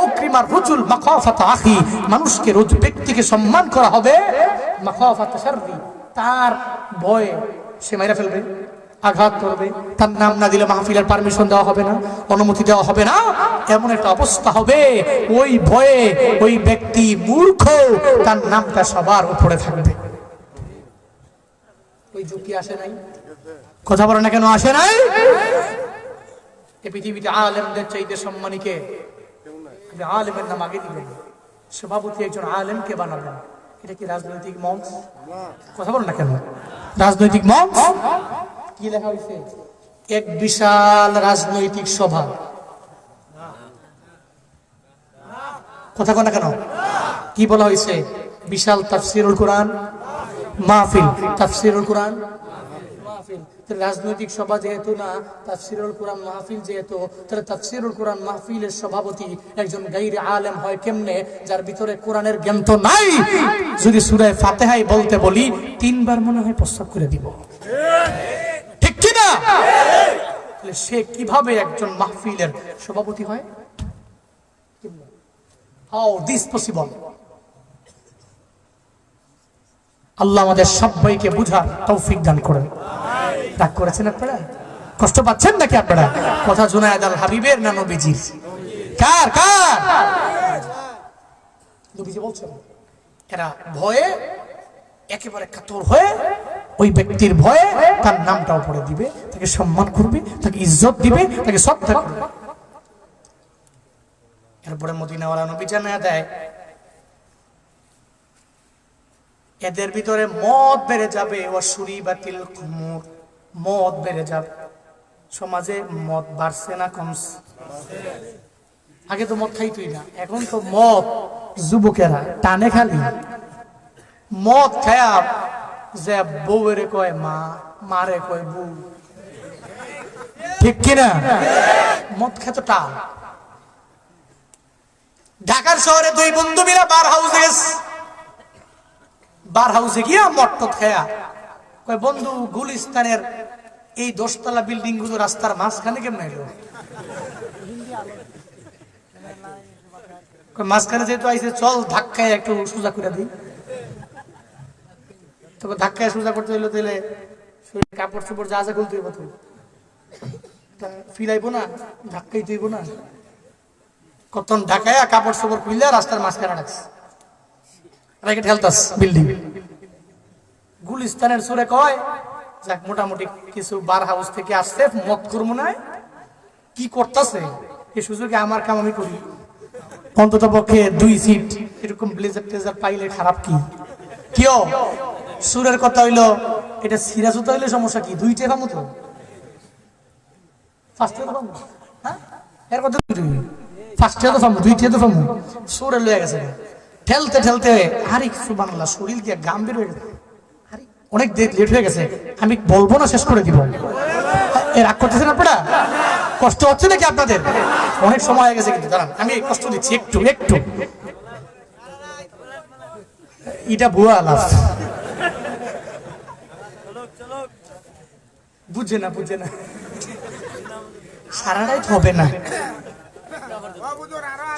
ওক্রিমার রুজুল মাখাফাতা আখি, মানুষকে রোজ ব্যক্তিকে সম্মান করা হবে মাখাফাতা শাররি, তার ভয়ে সে মাইরা ফেলবে, আঘাত করবে, তার নাম না দিলে মাহফিলের পারমিশন দেওয়া হবে না, অনুমতি দেওয়া হবে না, এমন একটা অবস্থা হবে ওই ভয়ে ওই ব্যক্তি মূর্খ, তার নামটা সবার উপরে থাকবে। ওই যুগ কি আসে নাই? কথা বলে না কেন আসে নাই? এই পৃথিবীতে আলেমদের চাইতে সম্মানী কে? আপনি আলেমের নাম আগে দিবেন, সভাপতি একজন আলেমকে বানাবেন, এটা কি রাজনৈতিক মঞ্চ? কথা বলেন না কেন? রাজনৈতিক মঞ্চ কি লেখা হয়েছে? এক বিশাল রাজনৈতিক সভা। কথা বলেন না কেন? কি বলা হয়েছে? বিশাল তাফসিরুল কোরআন মাহফিল, তাফসিরুল কোরআন মাহফিল। রাজনৈতিক সভা যেহেতু না, তাফসিরুল কোরআন মাহফিল যেহেতু, তাহলে তাফসিরুল কোরআন মাহফিলের সভাপতি একজন গায়রে আলেম হয় কেমনে? যার ভিতরে কোরআনের জ্ঞান তো নাই। যদি সূরা ফাতিহাই বলতে বলি 3 বার মনে হয় প্রস্তাব করে দিব, ঠিক কি না? তাহলে সে কিভাবে একজন মাহফিলের সভাপতি হয়? How this possible? আল্লাহ আমাদের সবাইকে বুঝার তৌফিক দান করেন। রাগ করেছেন আপনারা? কষ্ট পাচ্ছেন নাকি আপনারা? কথা জুনায়েদ আল হাবিবের না নবীজির? কার কার? নবীজি বলছেন এরা ভয়ে একেবারে কাতর হয়ে ওই ব্যক্তির ভয়ে তার নামটা উপরে দিবে, তাকে সম্মান করবে, তাকে ইজ্জত দিবে, তাকে শ্রদ্ধা করবে। এরপরে মদিনাওয়ালা নবী জানায়া দেয় এদের ভিতরে মদ বেড়ে যাবে, ওয়াশুরিবাতিল খুমুর, মদ বেড়ে যাবে। সমাজে মদ বাড়ছে না কমছে? আগে তো মদ খাইতই না, এখন তো মদ যুবকেরা টানে, খালি মদ খায়া যে বউরে কয় মা, মারে কয় বউ, ঠিক কিনা? মদ খেত টান। ঢাকার শহরে 2 বন্ধু মিলা বার হাউসে গেছে, বার হাউসে গিয়া মদ খায়া কয় বন্ধু গুলিস্তানের এই 10 তলা বিল্ডিং গুলো রাস্তার মাঝখানে কেমন এলো? মাঝখানে যেহেতু আইসে চল ধাক্কায় একটু সোজা করে দিই। তখন ধাক্কায় সোজা করতে হইলো, তাহলে কাপড় চোপড় যা যা খুলতে হইব, তো ফিলাইবো না, ধাক্কাই তুইব না। কতন ঢাকায় কাপড় চোপড় খুললে রাস্তার মাঝখানে রাখছে, রাইকে ঠেলতাস বিল্ডিং। গুলিস্তানের সুরে কয় যাক মোটামুটি কিছু বার হাউস থেকে আসছে, মদ করবো না, কি করতেছে এই সুযোগে আমার কাম আমি করি। অন্তত পক্ষে 2 সিট এরকম ব্লেজার টেজার পাইলে খারাপ কি? কিও সুরের কথা হইলো, এটা সিরাজুতা হইলে সমস্যা কি? 2টা পাবো তো, ফার্স্টে তো পাবো, হ্যাঁ এর কথা ফার্স্টে তো পাবো, 2টা তো পাবো। সুরে লয়ে গেছে ঠেলতে ঠেলতে, আরে সুবহানাল্লাহ, শরীর দিয়ে গাম বের হয়ে গেছে, অনেক লেট হয়ে গেছে, আমি বলবো না, শেষ করে দিব। রাগ করতেছেন আপনারা? কষ্ট হচ্ছে নাকি আপনাদের? অনেক সময় হয়ে গেছে কিন্তু, দাঁড়ান আমি কষ্ট দিচ্ছি একটু একটু। এটা ভুয়া আলাপ, বুঝে না বুঝে না, সারাটাই হবে না।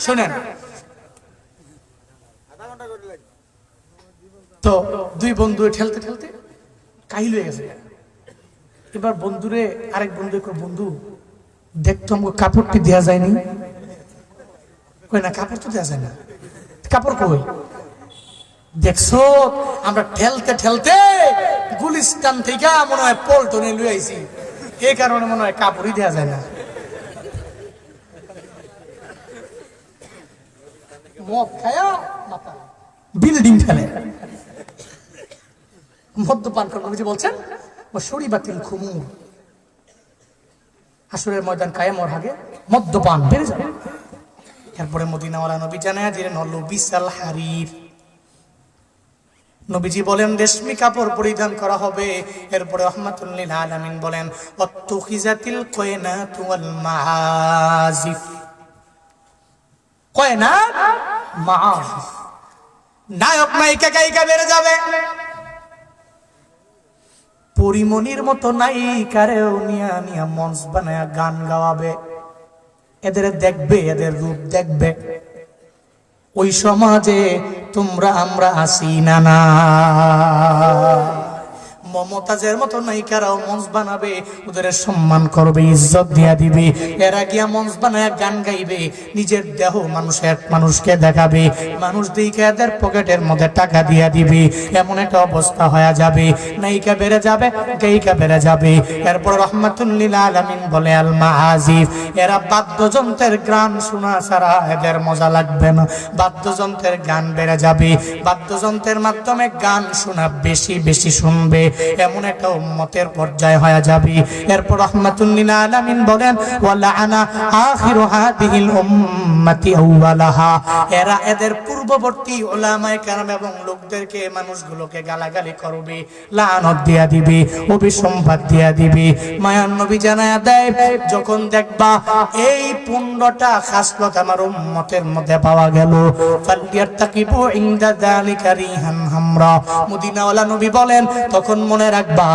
শোনেন তো, 2 বন্ধু ঠেলতে ঠেলতে কাহিল হয়ে গেছে। এবার বন্ধুরে আরেক বন্ধু কয় বন্ধু দেখতো আমাকে কাপড়টি দেওয়া যায়নি। কই না কাপড় তো দেওয়া যায় না। কাপড় কই? দেখছো আমরা ঠেলতে ঠেলতে গুলিস্তান থেকে মনে হয় পল্টনে লুই আইছি, এই কারণে মনে হয় কাপড়ই দেওয়া যায় না। মদ খায়া মাথা বিল্ডিং ফেলে, মদ্যপান করে নবীজি বলছেন ও শরীবাতিল খুমুর, হাসরের ময়দান কায়েমর আগে মদ্যপান বেড়ে যাবে। এরপরে মদিনাওয়ালা নবী জানায়া দিলেন হলো বিশাল হারির, নবীজি বলেন রেশমি কাপড় পরিধান করা হবে। এরপরে রাহমাতুল লিল আলামিন বলেন ওয়াত্তুখিজাতিল কয়নাতু ওয়াল মাআজিফ, কয়নাত মাআজিফ, নায়ক নায়িকা গায়িকা বেড়ে যাবে, পরিমণির মতো নায়িকারেও নিয়া নিয়া মঞ্চ বানায়া গান গাওয়াবে, এদের দেখবে, এদের রূপ দেখবে। ওই সমাজে তোমরা আমরা আসি না না, মমতাজের মতো নায়িকারাও মঞ্চ বানাবে, ওদের সম্মান করবে, ইজ্জত দিয়া দিবে। এরা গিয়া মঞ্চ বানায় গান গাইবে, নিজের দেহ মানুষকে দেখাবে, মানুষ দেখে এদের পকেটের মধ্যে টাকা দিয়া দিবে। এমন একটা অবস্থা হয়ে যাবে, নায়িকা বেড়ে যাবে, গায়িকা বেড়ে যাবে। এরপর রাহমাতুল লিল আলামিন বলে আল মাআজিফ, এরা বাদ্যযন্ত্রের গান শোনা ছাড়া এদের মজা লাগবে না, বাদ্যযন্ত্রের গান বেড়ে যাবে, বাদ্যযন্ত্রের মাধ্যমে গান শোনা বেশি বেশি শুনবে, এমন একটা উম্মতের পর্যায় হয়ে যাবে। এরপর রাহমাতুল লিল আলামিন বলেন ওয়ালাআনা আখিরু হাদিহিল উম্মতি আউওয়ালাহা, এরা এদের পূর্ববর্তী উলামায়ে কেরাম এবং লোকদেরকে, মানুষগুলোকে গালাগালি করবে, লানত দিয়া দিবে, অভিসম্পাদ দিয়া দিবে। মায়ার নবী জানায়া দেয় যখন দেখবা এই 15টা খাসলত আমার উম্মতের মধ্যে পাওয়া গেল, ফালিয়াতাকিবু ইনদা যালিকা রিহান হামরা, মদিনাওয়ালা নবী বলেন তখন মনে রাখবা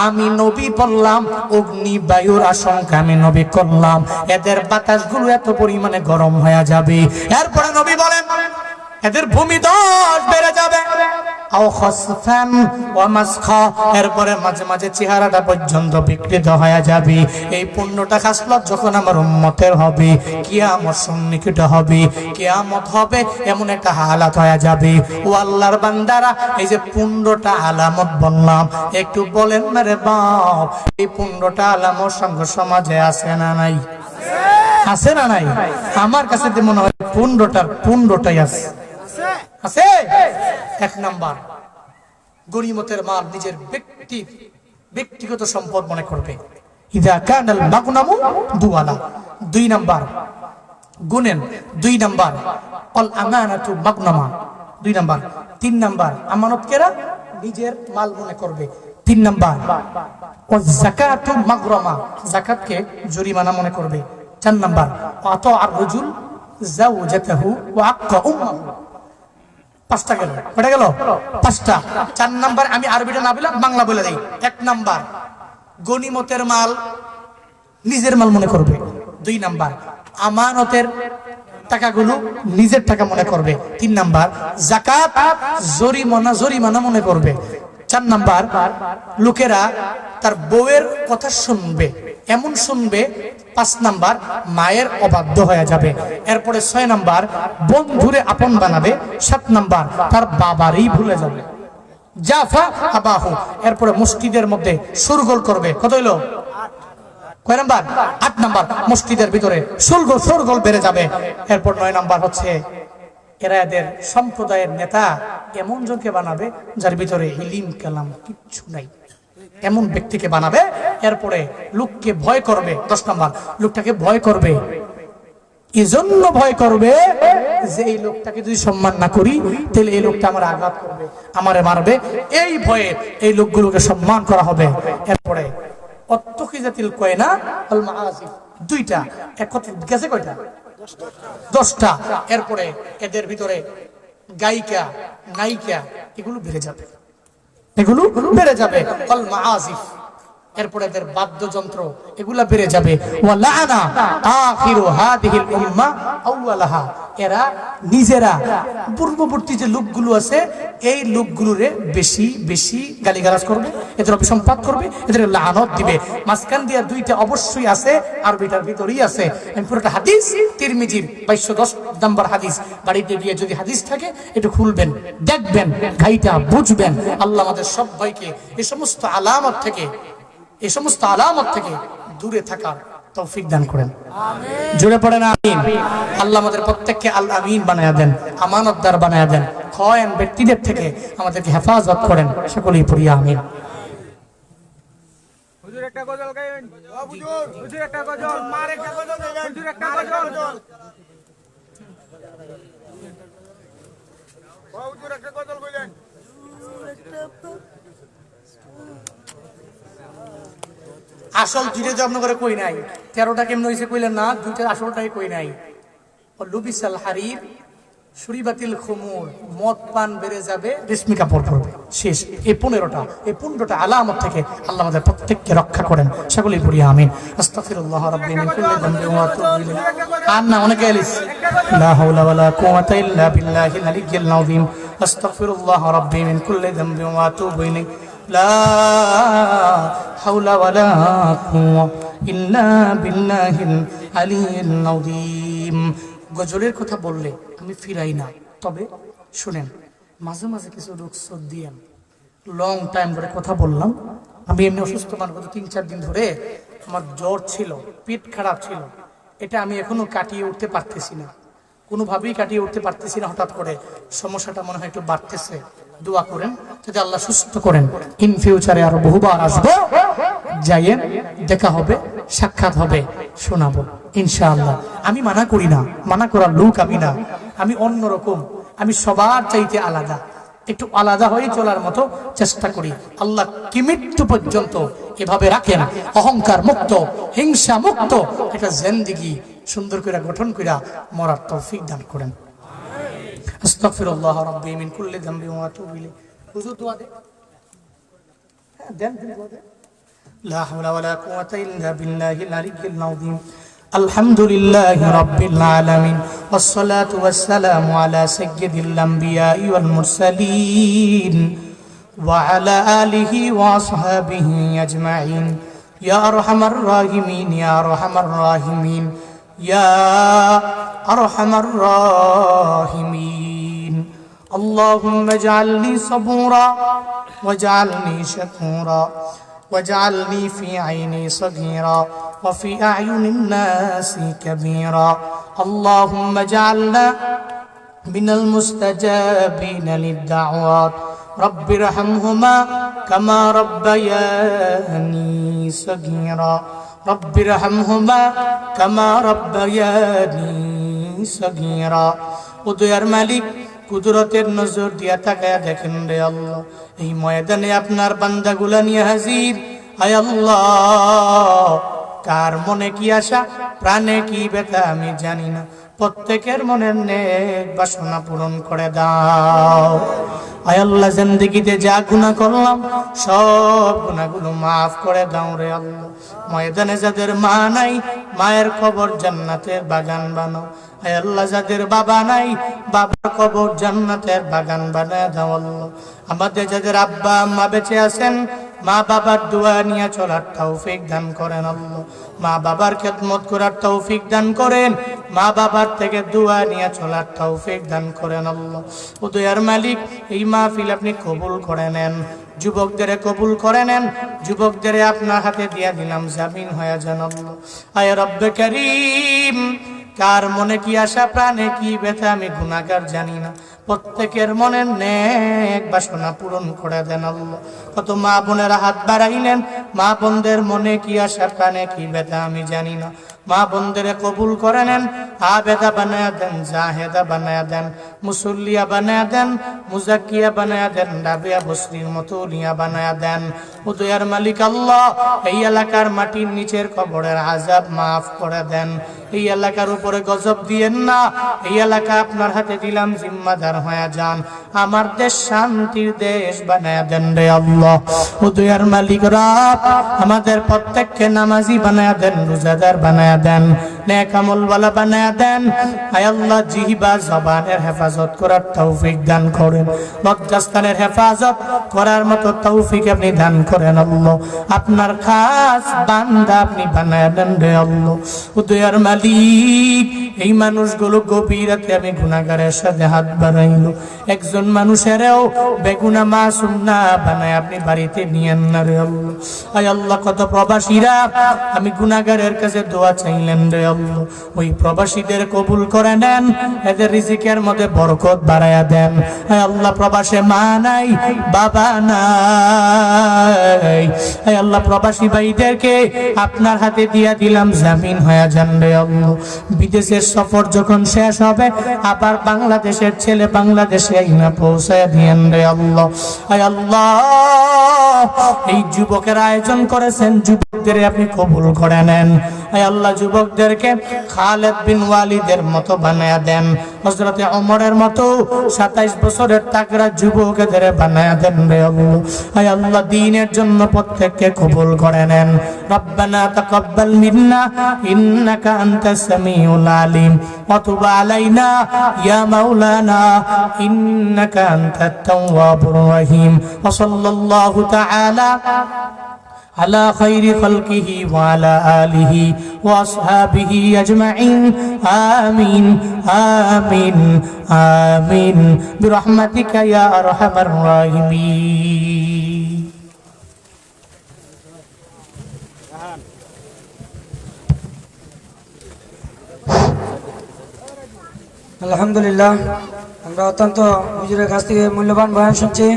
আমি নবী বললাম, অগ্নি বায়ুর আশঙ্কা আমি নবী করলাম, এদের বাতাসগুলো এত পরিমাণে গরম হয়ে যাবে। এরপরে নবী বলেন এদের ভূমিধস বেড়ে যাবে, আও খাসফান ওয়া মাসখা, এরপরে মাঝে মাঝে চেহারাটা পর্যন্ত বিকৃত হয়ে যাবে। এই 15টা খাসলত যখন আমার উম্মতের হবে, কিয়ামত সন্নিহিত হবে, কিয়ামত হবে, এমন একটা হালাত হয়ে যাবে। ও আল্লাহর বান্দারা, এই যে 15টা আলামত বললাম, একটু বলেন না রে বাপ, এই 15টা আলামত সঙ্গ সমাজে আছে না নাই? আছে না নাই? আমার কাছে তো মনে হয় 15টাই আছে। আছে। এক নাম্বার, গনিমতের মাল নিজের ব্যক্তিগত সম্পদ মনে করবে, ইযা কানাল মাগনামু দুওয়ালা। 2 নাম্বার গুনেন, 2 নাম্বার আল আমানাতু মাগনামা, 2 নাম্বার। 3 নাম্বার আমানতকেরা নিজের মাল মনে করবে, 3 নাম্বার ওয়াজ যাকাতু মাগরামা, যাকাতকে জরিমানা মনে করবে, 4 নাম্বার আতা আর রাজুল যাওজাতাহু ওয়া আক্কা উম্মাহু। 5টা গেল, কয়টা গেল? 5টা। 4 নাম্বার আমি আরবিটা না বললাম, বাংলা বলে দেই। 1 নাম্বার গনিমতের মাল নিজের মাল মনে করবে, 2 নাম্বার আমানতের টাকাগুলো নিজের টাকা মনে করবে, 3 নাম্বার যাকাত জরিমানা মনে করবে, 4 নাম্বার লোকেরা তার বউয়ের কথা শুনবে, এমন শুনবে। 5 নাম্বার মায়ের অবাধ্য হয়ে যাবে। এরপরে 6 নাম্বার বন্ধুরে আপন বানাবে, 7 নাম্বার তার বাবারই ভুলে যাবে, জাফা আবাহু। এরপরে মসজিদের মধ্যে সুরগোল করবে, কত হইল? কয় নাম্বার? 8 নাম্বার মসজিদের ভিতরে সুরগোল বেড়ে যাবে। এরপর 9 নাম্বার হচ্ছে এরা এদের সম্প্রদায়ের নেতা এমন জনকে বানাবে যার ভিতরে ইলম কালাম কিচ্ছু নাই, এমন ব্যক্তিকে বানাবে। এরপরে লোককে ভয় করবে, 10 নাম্বার লোকটাকে ভয় করবে, এজন্য ভয় করবে যে এই লোকটাকে যদি সম্মান না করি তাহলে এই লোকটা আমার আঘাত করবে, আমারে মারবে, এই ভয়ে এই লোকগুলোকে সম্মান করা হবে। এরপরে অত্তখিজাতিল কয়না আল মাআজিফ, 2টা এক কথা গেছে, কয়টা? 10টা। এরপরে এদের ভিতরে গায়িকা নায়িকা এগুলো বেড়ে যাবে, এগুলো বেড়ে যাবে। আল মাআজিফ এরপর এদের বাদ্যযন্ত্র এগুলা বেড়ে যাবে। ওয়া লাআনা আখিরু হাদিহিল উম্মাহ আউওয়ালাহা, এরা নিজেরা পূর্ববর্তী যে লোকগুলো আছে এই লোকগুলোরে বেশি বেশি গালিগালাজ করবে, এদের অভিসম্পাত করবে, এদের লানত দিবে। মাঝখান দিয়ে দুইটা অবশ্যই আছে, আরবিটার ভিতরেই আছে। আমি পুরোটা হাদিস তিরমিজির 2210 নম্বর হাদিস, বাড়িতে গিয়ে যদি হাদিস থাকে একটু খুলবেন, দেখবেন, ঘাইটা বুঝবেন। আল্লাহ আমাদের সবাইকে এই সমস্ত আলামত থেকে দূরে থাকার তৌফিক দান করেন, জোরে পড়েন আমিন। আল্লাহ আমাদের প্রত্যেককে আল আমিন বানায়া দেন, আমানতদার বানায়া দেন, খয়ান ব্যক্তিদের থেকে আমাদেরকে হেফাজত করেন, সকলেই পড়ি আমিন। হুজুর একটা গজল গাইবেন, হুজুর একটা গজল, মার একটা গজল গাইবেন, হুজুর একটা গজল, হুজুর একটা গজল কইলেন। আসল দুইটা যে আপনার করে কই নাই, 13টা কেমন হয়েছে কইলেন না, দুইটা আসলটাই কই নাই। লুবিসাল হারির সুরিবাতিল খুমুর, মদ পান বেড়ে যাবে, রেশমি কাপড় পরবে, শেষ। এই 15টা আলামত থেকে আল্লাহ আমাদের প্রত্যেককে রক্ষা করেন, সকলেই পড়ি আমিন। আস্তাগফিরুল্লাহ রাব্বি মিন কুল্লি যামবি ওয়া আতুবু ইলাইহি। আর না অনেকে আলিস, লা হাওলা ওয়ালা কুওয়াতা ইল্লা বিল্লাহিল আলিয়্যিল আযীম। আস্তাগফিরুল্লাহ রাব্বি মিন কুল্লি যামবি ওয়া আতুবু ইলাইহি। লা হাওলা ওয়ালা কুওয়াতা ইল্লা বিল্লাহিল আলিয়্যিল আযীম। গজলের কথা বললে আমি ফিরাই না, তবে শুনেন, মাঝে মাঝে কিছু রুখসত দিয়ে লং টাইম ধরে কথা বললাম। আমি এমনি অসুস্থ, মানে গত 3-4 দিন ধরে আমার জ্বর ছিল, পেট খারাপ ছিল, এটা আমি এখনো কাটিয়ে উঠতে পারতেছি না, কোনোভাবেই কাটিয়ে উঠতে পারতেছি না। হঠাৎ করে সমস্যাটা মনে হয় একটু বাড়তেছে। দোয়া করেন যদি আল্লাহ সুস্থ করেন। ইন ফিউচারে আরো বহুবার আসবো, যাইয়েন, দেখা হবে, সাক্ষাৎ হবে, শোনাবো ইনশাআল্লাহ। আমি মানা করি না, মানা করার লোক আমি না, আমি অন্যরকম, আমি সবার চাইতে আলাদা, একটু আলাদা হয়ে চলার মতো চেষ্টা করি। আল্লাহ কি মৃত্যু পর্যন্ত এভাবে রাখেন, অহংকার মুক্ত, হিংসা মুক্ত একটা জিন্দেগি সুন্দর করে গঠন করে মরার তৌফিক দান করেন। আস্তাগফিরুল্লাহ রাব্বি মিন কুল্লি যামবি ওয়া আতুবু ইলাইহি। হুজুর দোয়া দে, হ্যাঁ দেন দোয়া দে। লা হাওলা ওয়ালা কুওয়াতা ইল্লা বিল্লাহিল আলিয়্যিল আযীম। আলহামদুলিল্লাহি রাব্বিল আলামিন ওয়াস সালাতু ওয়াস সালামু আলা সাইয়্যিদিল আমবিয়াই ওয়াল মুরসালিন ওয়া আলা আলিহি ওয়া আসহাবিহি আজমাইন। ইয়া আরহামার রাহিমিন, ইয়া আরহামার রাহিমিন, ইয়া আরহামার রাহিমিন। اللهم اجعلني صبورا واجعلني شكورا واجعلني في عيني صغيرا وفي أعين الناس كبيرا. اللهم اجعلنا من المستجابين للدعوات. رب ارحمهما كما ربياني صغيرا. رب ارحمهما كما ربياني صغيرا. উদয়ার মালিক কুদরতের নজর দিয়া তাকায়া দেখেন রে আল্লাহ, এই ময়দানে আপনার বান্দাগুলা নিয়ে হাজির। আয় আল্লাহ, কার মনে কি আশা, প্রাণে কি ব্যথা আমি জানি না, প্রত্যেকের মনের নেক বাসনা পূরণ করে দাও। আয় আল্লাহ, জিন্দেগিতে যা গুনাহ করলাম সব গুনাহগুলো মাফ করে দাও রে আল্লাহ। ময়দানে যাদের মা নাই, মায়ের কবর জান্নাতের বাগান বানাও। আয় আল্লাহ, যাদের বাবা নাই, বাবার কবর জান্নাতের বাগান বানায় দাও আল্লাহ। আমাদের যাদের আব্বা আম্মা বেঁচে আছেন, মা বাবার দোয়া নিয়ে চলার তৌফিক দান করেন আল্লাহ। মা বাবার খেদমত করার তৌফিক দান করেন, মা বাবার থেকে দোয়া নিয়ে চলার তৌফিক দান করেন আল্লাহ। উদয়ার মালিক, এই মাহফিল আপনি কবুল করে নেন, যুবকদের কবুল করে নেন, যুবকদের আপনার হাতে দিয়ে দিলাম, জামিন হয়ে যান আল্লাহ। আয় রব্বে কারীম, কার মনে কি আশা, প্রাণে কি ব্যথা আমি গুনাহগার জানি না, প্রত্যেকের মনের নেক বাসনা পূরণ করে দেন আল্লাহ। কত মা বোনেরা হাত বাড়াইলেন, মা বোনদের মনে কি আশা, প্রাণে কি ব্যথা আমি জানি না, মা বোনদের কবুল করে নেন, আবেদা বানায়া দেন, জাহেদা বানায়া দেন, মুসল্লিয়া বানায়া দেন, মুজাক্কিয়া বানায়া দেন, রাবিয়া বসরির মতো লিয়া বানায়া দেন। উদয়ার মালিক আল্লাহ, এই এলাকার মাটির নিচের কবরের আযাব মাফ করে দেন। এই এলাকার উপরে গজব দিয়েন না, এই এলাকা আপনার হাতে দিলাম, জিম্মাদার হয়ে যান। আমার দেশ শান্তির দেশ বানায়া দেন রে আল্লাহ। ও দয়ার মালিক রব, আমাদের প্রত্যেককে নামাজি বানায়া দেন, রোজাদার বানায়া দেন, নেক আমলওয়ালা বানায়া দেন। আয় আল্লাহ, জিহবা জবানের হেফাজত করার তৌফিক দান করেন, লজ্জাস্থানের হেফাজত করার মতো তৌফিক আপনি দান করেন আল্লাহ। আপনার খাস বান্দা আপনি বানায়া দেন রে আল্লাহ। ও দয়ার মালিক, এই মানুষগুলো গভীর রাতে আমি গুনাহগারের সাথে হাত বাড়াইলো, একজন মানুষেরও বেগুনা মাসুম না বানায় আপনি বাড়িতে নিয়েন না রে আল্লাহ। আয় আল্লাহ, কত প্রবাসীরা আমি গুনাহগারের কাছে দোয়া চাইলেন রে আল্লাহ, ওই প্রবাসীদের কবুল করে নেন, এদের রিজিকের মধ্যে বরকত বাড়ায়া দেন। আয় আল্লাহ, প্রবাসে মা নাই, বাবা নাই, আয় আল্লাহ, প্রবাসী ভাইদেরকে আপনার হাতে দিয়া দিলাম, জামিন হয়ে যান রে আল্লাহ। বিদেশের সফর যখন শেষ হবে, আবার বাংলাদেশের ছেলে বাংলাদেশে আইনা পৌঁছায় দিয়েন রে আল্লাহ। আয় আল্লাহ, এই যুবকের আয়োজন করেছেন, যুবকদের আপনি কবুল করে নেন। আয় আল্লাহ, যুবকদেরকে খালেদ বিন ওয়ালিদের মতো বানায়া দেন, হযরতে ওমরের মতো 27 বছরের তাগড়া যুবকদের বানায়া দেন রে আল্লাহ। আয় আল্লাহ, দ্বীনের জন্য প্রত্যেককে কবুল করে নেন। রব্বানা তাকাব্বাল মিন্না ইন্নাকা আনতাস সামিউল আলিম ওয়া তুব আলাইনা ইয়া মাওলানা ইন্নাকা আনতাত তাওয়াবুর রহিম। ওয়া সাল্লাল্লাহু তাআলা على خير خلقه وعلى آله وأصحابه أجمعين آمين آمين آمين برحمتك يا أرحم الراحمين. আলহামদুলিল্লাহ, আমরা অত্যন্ত হুজুরের কাছ থেকে মূল্যবান বয়ান শুনছি।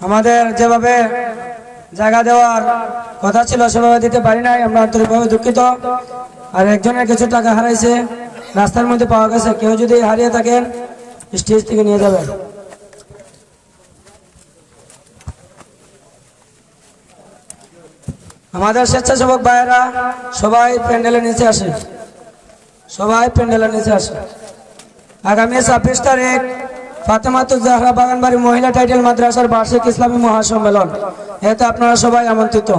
আমাদের যেভাবে জায়গা দেওয়ার কথা ছিল সেভাবে দিতে পারি নাই, আমরা আন্তরিকভাবে দুঃখিত। আর একজনের কিছু টাকা হারাইছে, রাস্তার মধ্যে পাওয়া গেছে, কেউ যদি হারিয়ে থাকেন স্টেজ থেকে নিয়ে যাবেন। আমাদের স্বেচ্ছাসেবক ভাইয়েরা সবাই প্যান্ডেলের নিচে আসে, সবাই প্যান্ডেলের নিচে আসে। আগামী 26 তারিখ ফাতেমাতুজ জাহরা বাগানবাড়ি মহিলা টাইটেল মাদ্রাসার বার্ষিক ইসলামী মহাসম্মেলন, এতে আপনারা সবাই আমন্ত্রিত।